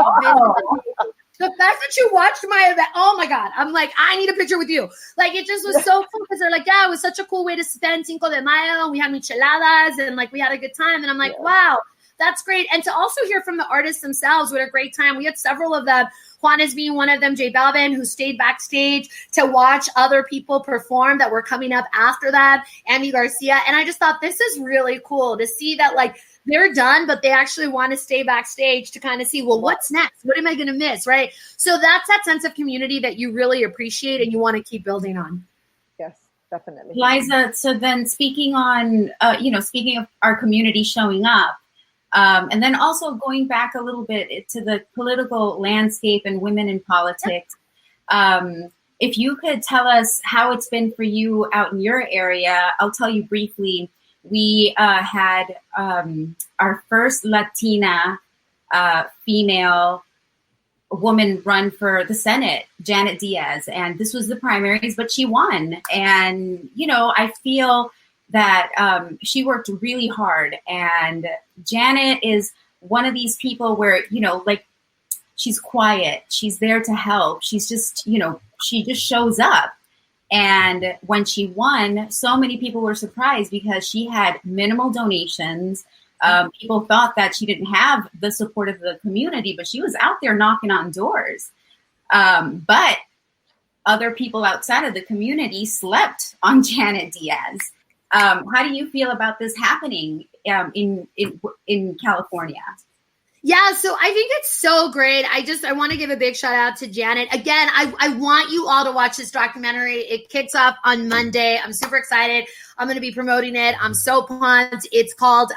I: The fact that you watched my event, oh my God, I'm like, I need a picture with you. Like, it just was so cool because they're like, yeah, it was such a cool way to spend Cinco de Mayo. And we had micheladas and like, we had a good time. And I'm like, wow, that's great. And to also hear from the artists themselves, what a great time. We had several of them, Juanes being one of them, J Balvin, who stayed backstage to watch other people perform that were coming up after that, Andy Garcia. And I just thought this is really cool to see that like, they're done, but they actually want to stay backstage to kind of see, well, what's next? What am I going to miss? Right. So that's that sense of community that you really appreciate and you want to keep building on.
H: Yes, definitely.
B: Liza, so then speaking on, speaking of our community showing up, and then also going back a little bit to the political landscape and women in politics, if you could tell us how it's been for you out in your area, I'll tell you briefly. We had our first Latina female woman run for the Senate, Janet Diaz. And this was the primaries, but she won. And, I feel that she worked really hard. And Janet is one of these people where, she's quiet. She's there to help. She's just, she just shows up. And when she won, so many people were surprised because she had minimal donations. People thought that she didn't have the support of the community, but she was out there knocking on doors. But other people outside of the community slept on Janet Diaz. How do you feel about this happening in California?
I: Yeah, so I think it's so great. I want to give a big shout out to Janet. Again, I want you all to watch this documentary. It kicks off on Monday. I'm super excited. I'm going to be promoting it. I'm so pumped. It's called,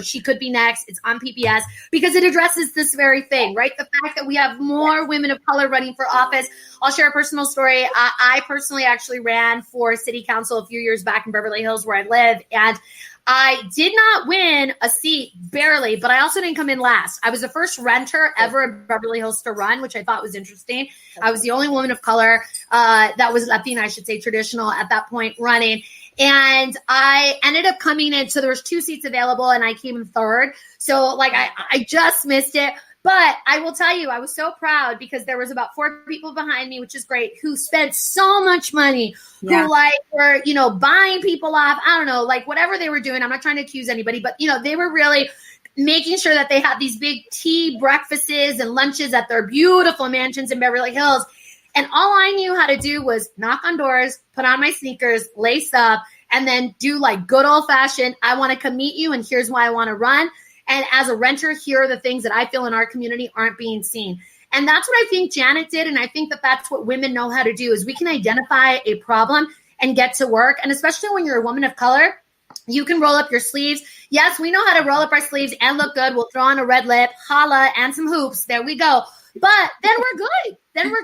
I: She Could Be Next. It's on PBS because it addresses this very thing, right? The fact that we have more women of color running for office. I'll share a personal story. I personally actually ran for city council a few years back in Beverly Hills where I live, and I did not win a seat, barely, but I also didn't come in last. I was the first renter ever in Beverly Hills to run, which I thought was interesting. I was the only woman of color that was Latina, I should say, traditional at that point running. And I ended up coming in. So there was 2 seats available and I came in third. So I just missed it. But I will tell you, I was so proud because there was about 4 people behind me, which is great, who spent so much money, who were, buying people off. I don't know, whatever they were doing. I'm not trying to accuse anybody, but, they were really making sure that they had these big tea breakfasts and lunches at their beautiful mansions in Beverly Hills. And all I knew how to do was knock on doors, put on my sneakers, lace up, and then do good old fashioned, I want to come meet you, and here's why I want to run. And as a renter, here are the things that I feel in our community aren't being seen. And that's what I think Janet did. And I think that that's what women know how to do is we can identify a problem and get to work. And especially when you're a woman of color, you can roll up your sleeves. Yes, we know how to roll up our sleeves and look good. We'll throw on a red lip, holla, and some hoops. There we go. But then we're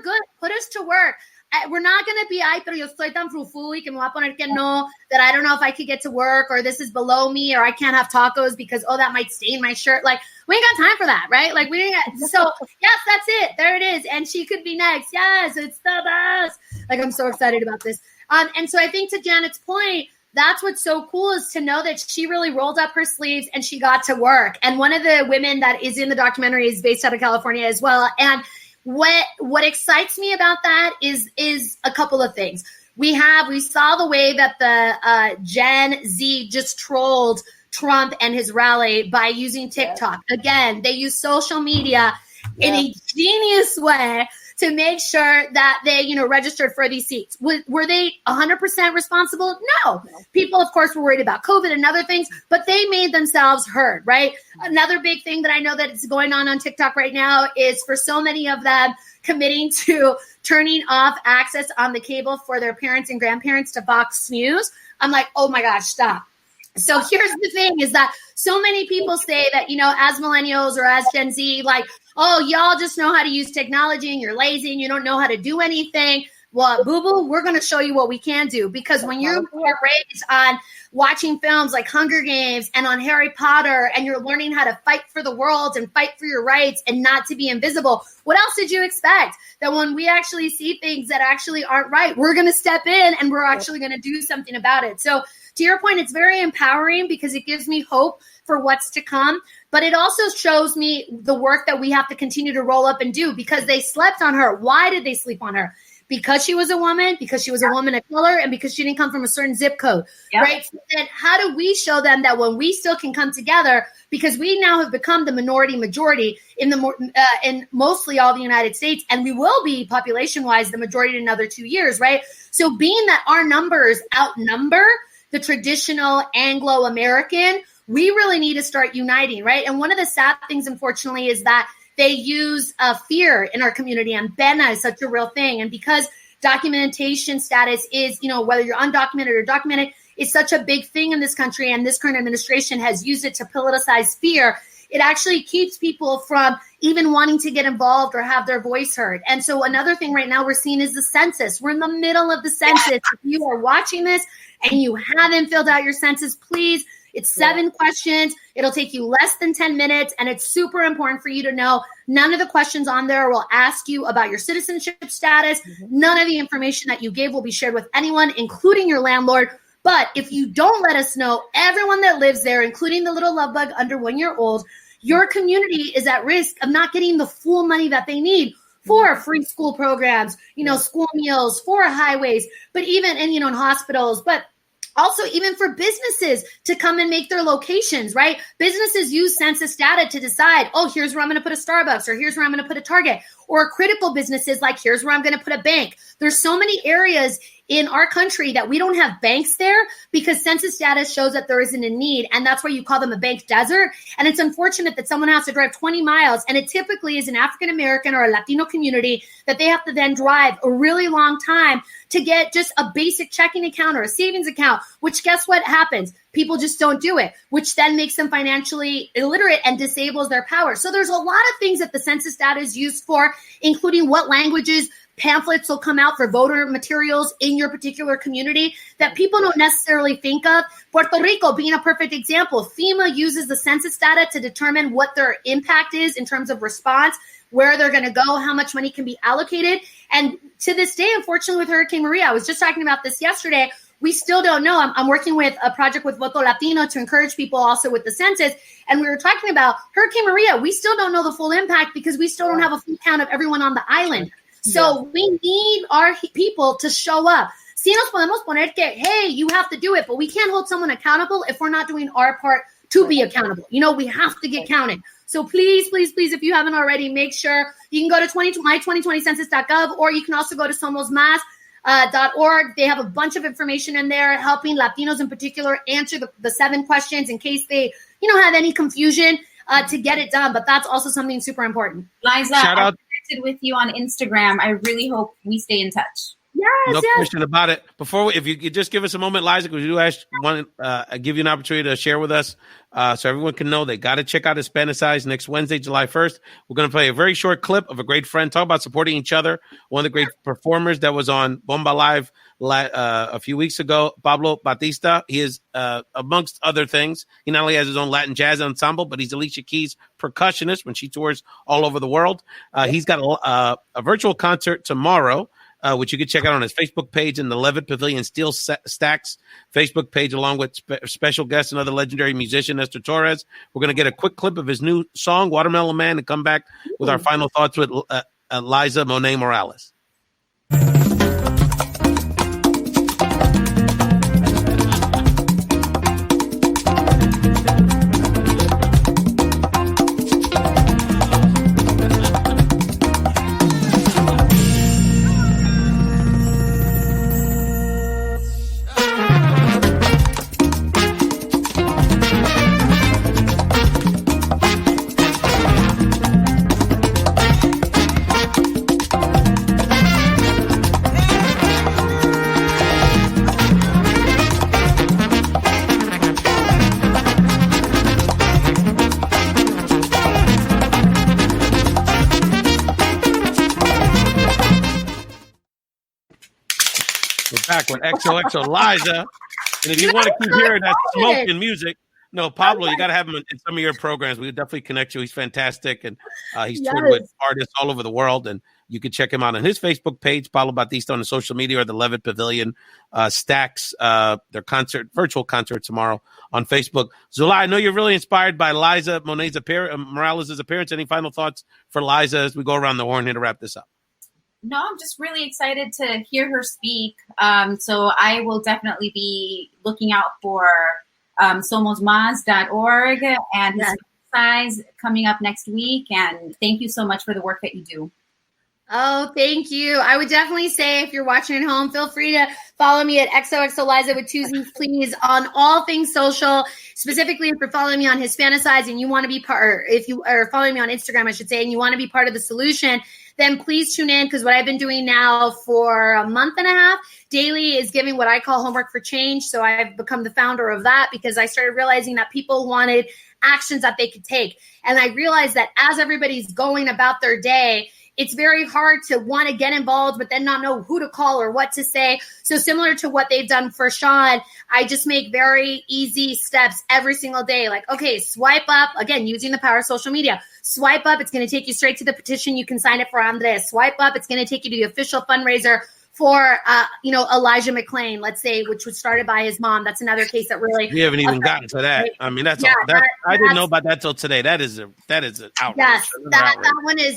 I: good. Put us to work. We're not going to be, ay, pero yo estoy tan frufu y que me voy a poner que no, that I don't know if I could get to work, or this is below me, or I can't have tacos because, that might stain my shirt. We ain't got time for that, right? So yes, that's it. There it is. And she could be next. Yes, it's the best. I'm so excited about this. And so I think to Janet's point, that's what's so cool is to know that she really rolled up her sleeves and she got to work. And one of the women that is in the documentary is based out of California as well. And what excites me about that is a couple of things. We saw the way that the Gen Z just trolled Trump and his rally by using TikTok. Again, they use social media in a genius way to make sure that they, registered for these seats. Were they 100% responsible? No. People, of course, were worried about COVID and other things, but they made themselves heard, right? Another big thing that I know that is going on TikTok right now is for so many of them committing to turning off access on the cable for their parents and grandparents to Fox News. I'm like, oh my gosh, stop. So here's the thing is that so many people say that, as millennials or as Gen Z, oh, y'all just know how to use technology and you're lazy and you don't know how to do anything. Well, boo-boo, we're going to show you what we can do, because when you're raised on watching films like Hunger Games and on Harry Potter, and you're learning how to fight for the world and fight for your rights and not to be invisible, what else did you expect? That when we actually see things that actually aren't right, we're going to step in and we're actually going to do something about it. So to your point, it's very empowering because it gives me hope for what's to come. But it also shows me the work that we have to continue to roll up and do, because they slept on her. Why did they sleep on her? Because she was a woman, because she was a woman of color, and because she didn't come from a certain zip code, right? So then how do we show them that when we still can come together, because we now have become the minority majority in mostly all the United States, and we will be population-wise the majority in another 2 years, right? So being that our numbers outnumber the traditional Anglo-American, we really need to start uniting, right? And one of the sad things, unfortunately, is that they use fear in our community, and pena is such a real thing. And because documentation status is, whether you're undocumented or documented, is such a big thing in this country, and this current administration has used it to politicize fear, it actually keeps people from even wanting to get involved or have their voice heard. And so another thing right now we're seeing is the census. We're in the middle of the census. If you are watching this and you haven't filled out your census, please. It's 7 questions. It'll take you less than 10 minutes. And it's super important for you to know none of the questions on there will ask you about your citizenship status. None of the information that you gave will be shared with anyone, including your landlord. But if you don't let us know, everyone that lives there, including the little love bug under 1 year old, your community is at risk of not getting the full money that they need for free school programs, school meals, for highways, but even in hospitals, but also even for businesses to come and make their locations, right? Businesses use census data to decide, oh, here's where I'm going to put a Starbucks, or here's where I'm going to put a Target. or critical businesses like here's where I'm going to put a bank. There's so many areas in our country that we don't have banks there because census data shows that there isn't a need. And that's why you call them a bank desert. And it's unfortunate that someone has to drive 20 miles. And it typically is an African-American or a Latino community that they have to then drive a really long time to get just a basic checking account or a savings account, which guess what happens? People just don't do it, which then makes them financially illiterate and disables their power. So there's a lot of things that the census data is used for, including what languages pamphlets will come out for voter materials in your particular community that people don't necessarily think of. Puerto Rico being a perfect example. FEMA uses the census data to determine what their impact is in terms of response, where they're going to go, how much money can be allocated. And to this day, unfortunately, with Hurricane Maria, I was just talking about this yesterday, we still don't know. I'm working with a project with Voto Latino to encourage people also with the census. And we were talking about Hurricane Maria. We still don't know the full impact because we still don't have a full count of everyone on the island. So we need our people to show up. Si nos podemos poner que, hey, you have to do it, but we can't hold someone accountable if we're not doing our part to be accountable. You know, we have to get counted. So please, please, please, if you haven't already, make sure you can go to my2020census.gov, or you can also go to somosmas.org. They have a bunch of information in there helping Latinos in particular answer the 7 questions in case they, have any confusion to get it done. But that's also something super important.
B: Liza,
A: shout out
B: with you on Instagram. I really hope we stay in touch.
A: No question about it. If you could just give us a moment, Liza, because we do give you an opportunity to share with us so everyone can know they got to check out Hispanicize next Wednesday, July 1st. We're going to play a very short clip of a great friend talk about supporting each other. One of the great performers that was on Bomba Live a few weeks ago, Pablo Batista. He is, amongst other things, he not only has his own Latin jazz ensemble, but he's Alicia Keys' percussionist when she tours all over the world. He's got a virtual concert tomorrow, which you can check out on his Facebook page and the Levitt Pavilion Steel Stacks Facebook page, along with special guest and other legendary musician, Nestor Torres. We're going to get a quick clip of his new song, Watermelon Man, and come back with our final thoughts with Lizza Monet Morales. Back with XOXO Lizza. And if you want to keep hearing that smoking music, no, Pablo, you got to have him in some of your programs. We would definitely connect you. He's fantastic. And he's toured with artists all over the world. And you can check him out on his Facebook page, Pablo Batista, on the social media, or the Levitt Pavilion Stacks, their virtual concert tomorrow on Facebook. Sulaih, I know you're really inspired by Lizza Monet Morales' appearance. Any final thoughts for Lizza as we go around the horn here to wrap this up?
B: No, I'm just really excited to hear her speak. So I will definitely be looking out for somosmas.org and Hispanicize coming up next week. And thank you so much for the work that you do.
I: Oh, thank you. I would definitely say if you're watching at home, feel free to follow me at XOXO Lizza with 2 Z's, please, on all things social. Specifically, if you're following me on Hispanicize and you want to be part, or if you are following me on Instagram, I should say, and you want to be part of the solution, then please tune in, because what I've been doing now for a month and a half daily is giving what I call homework for change. So I've become the founder of that because I started realizing that people wanted actions that they could take. And I realized that as everybody's going about their day, it's very hard to want to get involved, but then not know who to call or what to say. So similar to what they've done for Sean, I just make very easy steps every single day. Like, okay, swipe up, again, using the power of social media. Swipe up, it's going to take you straight to the petition. You can sign it for Andres. Swipe up, it's going to take you to the official fundraiser for, Elijah McClain, let's say, which was started by his mom. That's another case that really.
A: We haven't even gotten to that. I mean, I didn't know about that till today. That is an outrage.
I: Yes,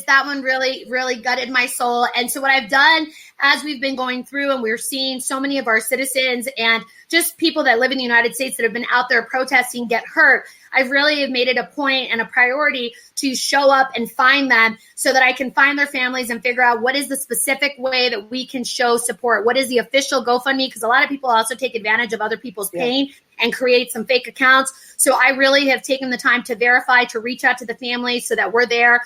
I: that one really, really gutted my soul. And so what I've done as we've been going through, and we're seeing so many of our citizens and just people that live in the United States that have been out there protesting get hurt, I've really made it a point and a priority to show up and find them so that I can find their families and figure out what is the specific way that we can show support. What is the official GoFundMe? Because a lot of people also take advantage of other people's pain and create some fake accounts. So I really have taken the time to verify, to reach out to the families so that we're there,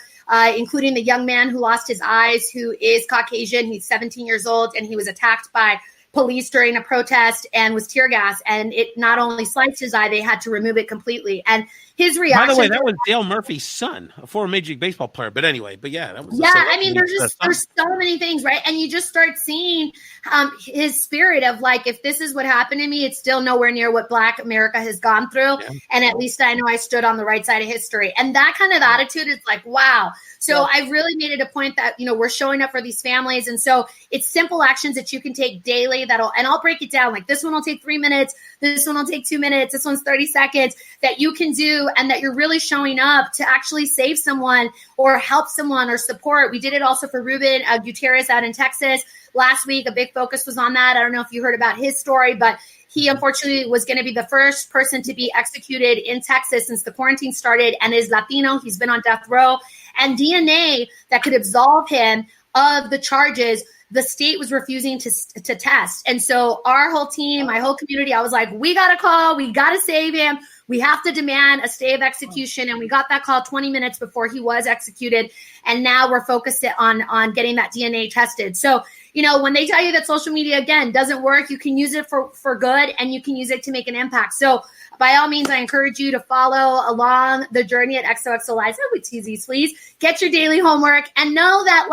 I: including the young man who lost his eyes, who is Caucasian. He's 17 years old, and he was attacked by police during a protest and was tear gas. And it not only sliced his eye, they had to remove it completely. And his reaction.
A: By the way, that was Dale Murphy's son, a former Major League Baseball player. But anyway, that was.
I: Yeah, I mean, there's so many things, right? And you just start seeing his spirit of like, if this is what happened to me, it's still nowhere near what Black America has gone through. Yeah. And at least I know I stood on the right side of history. And that kind of attitude is like, wow. So I've really made it a point that, we're showing up for these families. And so it's simple actions that you can take daily and I'll break it down. Like this one will take 3 minutes. This one will take 2 minutes. This one's 30 seconds that you can do. And that you're really showing up to actually save someone or help someone or support. We did it also for Ruben Gutierrez out in Texas last week. A big focus was on that. I don't know if you heard about his story, but he unfortunately was going to be the first person to be executed in Texas since the quarantine started, and is Latino. He's been on death row, and DNA that could absolve him of the charges, the state was refusing to test. And so our whole team, my whole community, I was like, we got to call, we got to save him. We have to demand a stay of execution. And we got that call 20 minutes before he was executed. And now we're focused on getting that DNA tested. So, when they tell you that social media, again, doesn't work, you can use it for good and you can use it to make an impact. So by all means, I encourage you to follow along the journey at XOXO Lizza with TZs, please. Get your daily homework and know that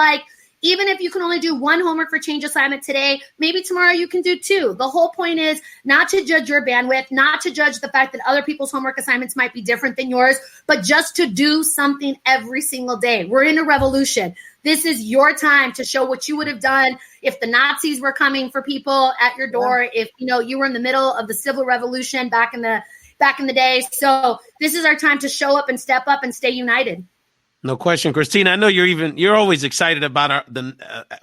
I: even if you can only do one homework for change assignment today, maybe tomorrow you can do 2. The whole point is not to judge your bandwidth, not to judge the fact that other people's homework assignments might be different than yours, but just to do something every single day. We're in a revolution. This is your time to show what you would have done if the Nazis were coming for people at your door, if you were in the middle of the civil revolution back in the day. So this is our time to show up and step up and stay united.
A: No question, Christina. I know you're always excited about the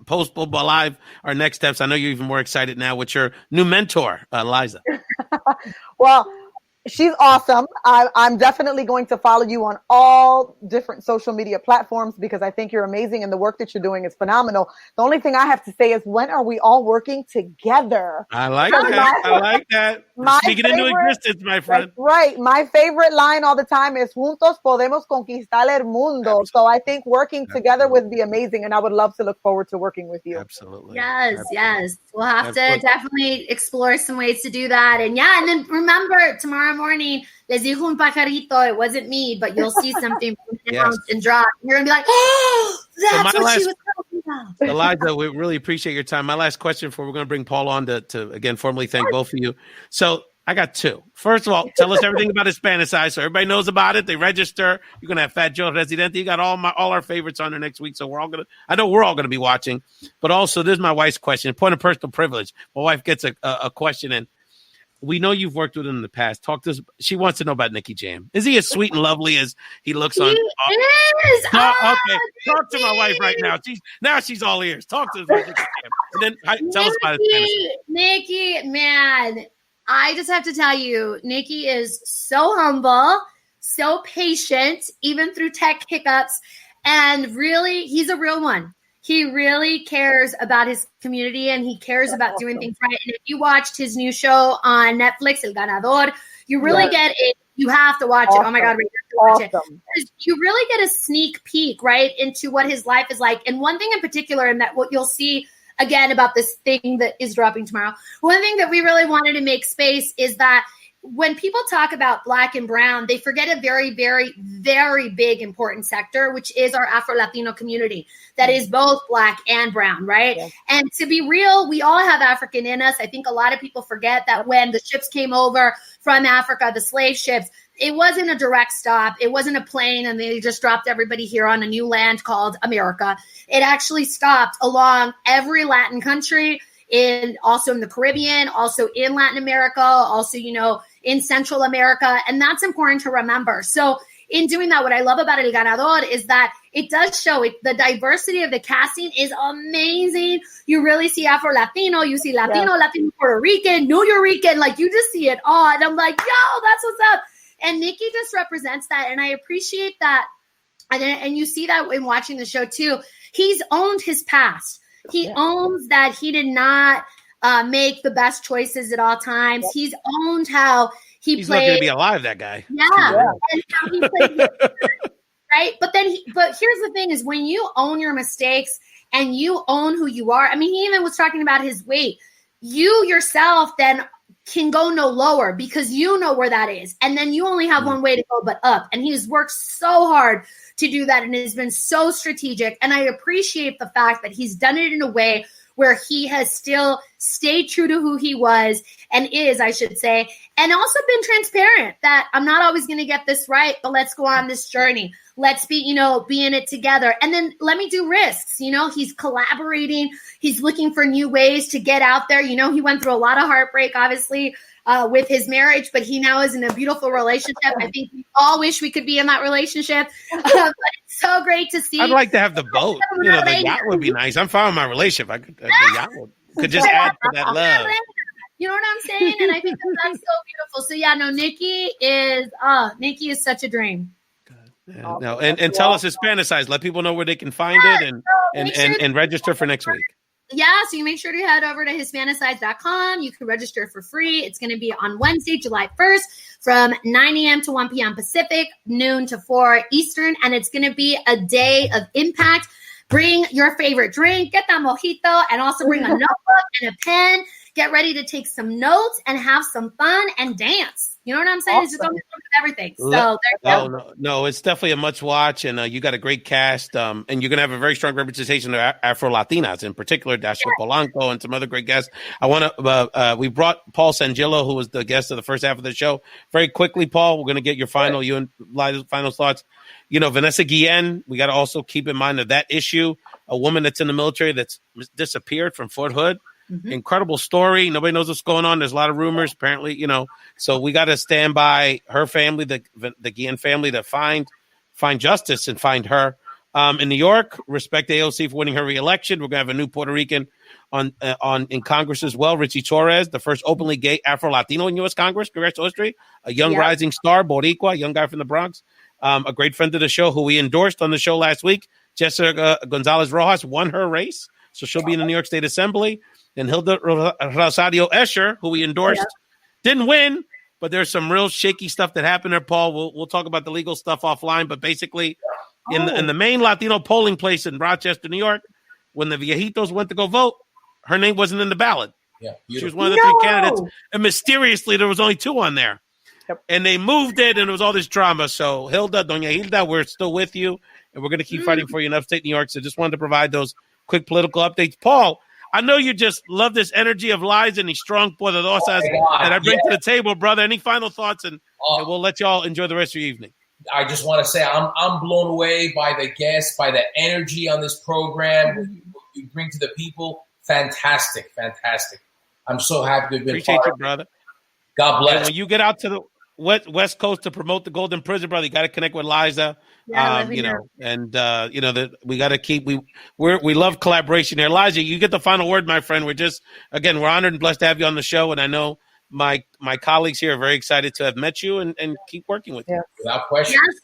A: post Bomba Live, our next steps. I know you're even more excited now with your new mentor, Lizza.
H: Well, she's awesome. I'm definitely going to follow you on all different social media platforms because I think you're amazing and the work that you're doing is phenomenal. The only thing I have to say is, when are we all working together?
A: I like that. Speaking into existence, my friend.
H: Right. My favorite line all the time is, Juntos podemos conquistar el mundo. So I think working together would be amazing, and I would love to look forward to working with you.
A: Absolutely.
I: Yes. We'll have to definitely explore some ways to do that. And then remember, tomorrow morning, les dijo un pajarito, it wasn't me, but you'll see something and drop. You're going to be like, oh, that's what she was talking about.
A: Lizza, we really appreciate your time. My last question before we're going to bring Paul on to again, formally thank both of you. So I got 2. First of all, tell us everything about Hispanicize so everybody knows about it. They register. You're going to have Fat Joe Residente. You got all our favorites on there next week. So I know we're all going to be watching. But also, this is my wife's question. Point of personal privilege. My wife gets a question in. We know you've worked with him in the past. Talk to us. She wants to know about Nicky Jam. Is he as sweet and lovely as he looks on?
I: He is.
A: Okay. Talk to my wife right now. She's all ears. Talk to us about Nicky Jam. And then tell us about his
I: Nicky, man. I just have to tell you, Nicky is so humble, so patient, even through tech hiccups. And really, he's a real one. He really cares about his community and he cares about doing things right. And if you watched his new show on Netflix, El Ganador, you really get it. You have to watch it. Oh my God, you have to watch it. You really get a sneak peek, right, into what his life is like. And one thing in particular, and that what you'll see again about this thing that is dropping tomorrow, one thing that we really wanted to make space is that when people talk about Black and Brown, they forget a very, very, very big important sector, which is our Afro-Latino community that is both Black and Brown, right? Yes. And to be real, we all have African in us. I think a lot of people forget that when the ships came over from Africa, the slave ships, it wasn't a direct stop. It wasn't a plane and they just dropped everybody here on a new land called America. It actually stopped along every Latin country, also in the Caribbean, also in Latin America, also, in Central America. And that's important to remember. So in doing that, what I love about El Ganador is that it does show it. The diversity of the casting is amazing. You really see Afro-Latino, you see Latino, Latino, Puerto Rican, New Yorican, you just see it all. And I'm like, yo, that's what's up. And Nikki just represents that. And I appreciate that. And you see that in watching the show too. He's owned his past. He owns that he did not make the best choices at all times. He's owned how he's played.
A: He's lucky to be alive, that guy.
I: Yeah. And how he played, right? But here's the thing is when you own your mistakes and you own who you are. I mean, he even was talking about his weight. You yourself then can go no lower because you know where that is. And then you only have one way to go but up. And he's worked so hard to do that and has been so strategic. And I appreciate the fact that he's done it in a way where he has still stayed true to who he was and is, I should say, and also been transparent that I'm not always going to get this right, but let's go on this journey. Let's be in it together. And then let me do risks. He's collaborating. He's looking for new ways to get out there. He went through a lot of heartbreak, obviously, with his marriage, but he now is in a beautiful relationship. I think we all wish we could be in that relationship. But it's so great to see.
A: I'd like to have the boat. The yacht would be nice. I'm fine with my relationship. The yacht could just add to that love.
I: You know what I'm saying? And I think that's so beautiful. So yeah, no, Nikki is such a dream.
A: Yeah, no, and tell us Hispanicize. Let people know where they can find it and register for next week.
I: Yeah, so you make sure to head over to Hispanicize.com. You can register for free. It's going to be on Wednesday, July 1st from 9 a.m. to 1 p.m. Pacific, noon to 4 Eastern. And it's going to be a day of impact. Bring your favorite drink, get that mojito, and also bring a notebook and a pen. Get ready to take some notes and have some fun and dance. You know what I'm saying?
H: Awesome.
I: It's just with everything. So there you go.
A: No, it's definitely a much watch, and you got a great cast, and you're going to have a very strong representation of Afro-Latinas, in particular, Dasha Polanco and some other great guests. I want to, we brought Paul Sangillo, who was the guest of the first half of the show. Very quickly, Paul, we're going to get your final thoughts. Vanessa Guillen, we got to also keep in mind of that issue, a woman that's in the military that's disappeared from Fort Hood. Mm-hmm. Incredible story. Nobody knows what's going on. There's a lot of rumors, apparently, so we got to stand by her family, the Guillen family, to find justice and find her. In New York, respect AOC for winning her reelection. We're going to have a new Puerto Rican in Congress as well, Richie Torres, the first openly gay Afro-Latino in U.S. Congress, congressional history, a young rising star, Boricua, a young guy from the Bronx, a great friend of the show who we endorsed on the show last week. Jessica Gonzalez Rojas won her race, so she'll be in the New York State Assembly. And Hilda Rosario Escher, who we endorsed, didn't win, but there's some real shaky stuff that happened there, Paul. We'll talk about the legal stuff offline, but basically in the main Latino polling place in Rochester, New York, when the Viejitos went to go vote, her name wasn't in the ballot.
C: Yeah,
A: she was one of the three candidates, and mysteriously there was only two on there. Yep. And they moved it, and there was all this drama. So Doña Hilda, we're still with you, and we're going to keep fighting for you in upstate New York. So just wanted to provide those quick political updates. Paul, I know you just love this energy of Liza and these strong poderosas that I bring to the table, brother. Any final thoughts, and we'll let y'all enjoy the rest of your evening.
C: I just want to say I'm blown away by the guests, by the energy on this program. What you bring to the people. Fantastic. I'm so happy to have been
A: Appreciate you, brother.
C: God bless.
A: And when you get out to the West Coast to promote the Golden Prison, brother, you got to connect with Liza. We got to keep. We love collaboration here. Liza, you get the final word, my friend. We're honored and blessed to have you on the show, and I know my colleagues here are very excited to have met you and keep working with you.
C: Without question.
I: Yes.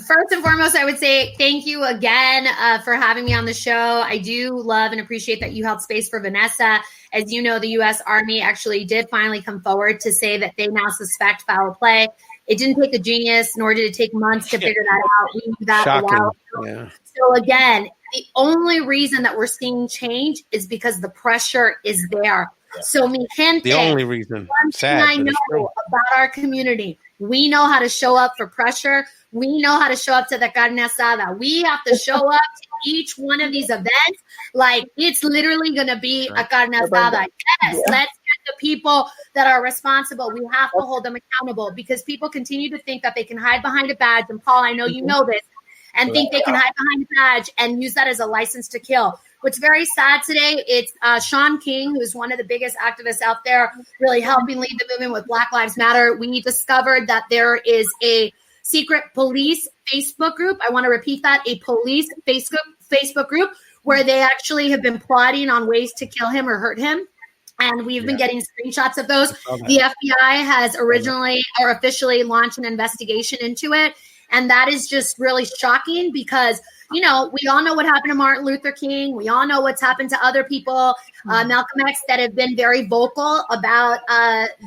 I: First and foremost, I would say thank you again for having me on the show. I do love and appreciate that you held space for Vanessa. As you know, the U.S. Army actually did finally come forward to say that they now suspect foul play. It didn't take a genius, nor did it take months to figure that out. We knew that a while ago. Yeah. So again, the only reason that we're seeing change is because the pressure is there. Yeah. So mi gente,
A: the only reason.
I: One thing I know about our community, we know how to show up for pressure. We know how to show up to the carne asada. We have to show up to each one of these events like it's literally going to be a carne asada. Yes, let's get the people that are responsible. We have to hold them accountable because people continue to think that they can hide behind a badge. And Paul, I know you know this, and think they can hide behind a badge and use that as a license to kill. What's very sad today, it's Sean King, who's one of the biggest activists out there, really helping lead the movement with Black Lives Matter. We discovered that there is a secret police Facebook group. I want to repeat that, a police Facebook group where they actually have been plotting on ways to kill him or hurt him. And we've been getting screenshots of those. The FBI has originally or officially launched an investigation into it. And that is just really shocking because, you know, we all know what happened to Martin Luther King. We all know what's happened to other people, Malcolm X, that have been very vocal about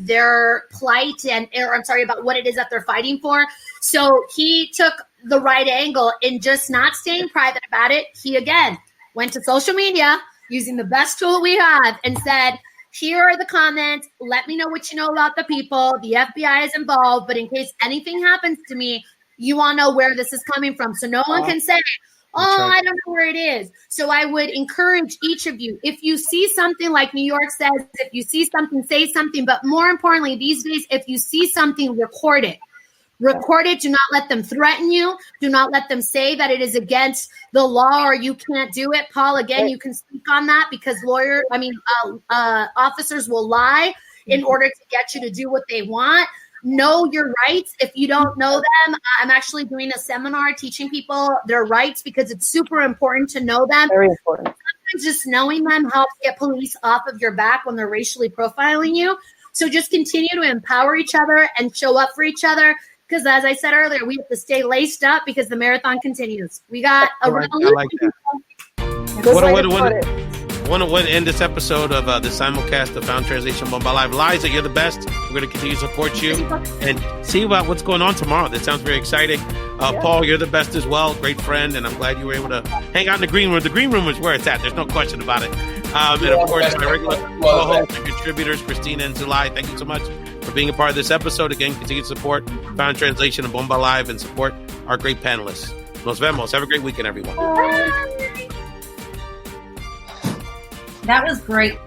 I: their plight about what it is that they're fighting for. So he took the right angle in just not staying private about it. He, again, went to social media using the best tool we have and said, here are the comments. Let me know what you know about the people. The FBI is involved, but in case anything happens to me, you all know where this is coming from. So no one can say, I don't know where it is. So I would encourage each of you, if you see something like New York says, if you see something, say something. But more importantly, these days, if you see something, record it. Record it. Do not let them threaten you. Do not let them say that it is against the law or you can't do it. Paul, again, you can speak on that because officers will lie in order to get you to do what they want. Know your rights. If you don't know them, I'm actually doing a seminar teaching people their rights because it's super important to know them.
H: Very important.
I: Sometimes just knowing them helps get police off of your back when they're racially profiling you. So just continue to empower each other and show up for each other. Because as I said earlier, we have to stay laced up because the marathon continues. We got a revolution.
A: I like that. Want to end this episode of the simulcast of Found Translation Bomba Live. Liza, you're the best. We're going to continue to support you and see about what's going on tomorrow. That sounds very exciting. Paul, you're the best as well. Great friend, and I'm glad you were able to hang out in the green room. The green room is where it's at. There's no question about it. And of course, my regular co-hosts and contributors, Christina and Sulaih, thank you so much for being a part of this episode. Again, continue to support Found Translation and Bomba Live and support our great panelists. Nos vemos. Have a great weekend, everyone.
B: That was great.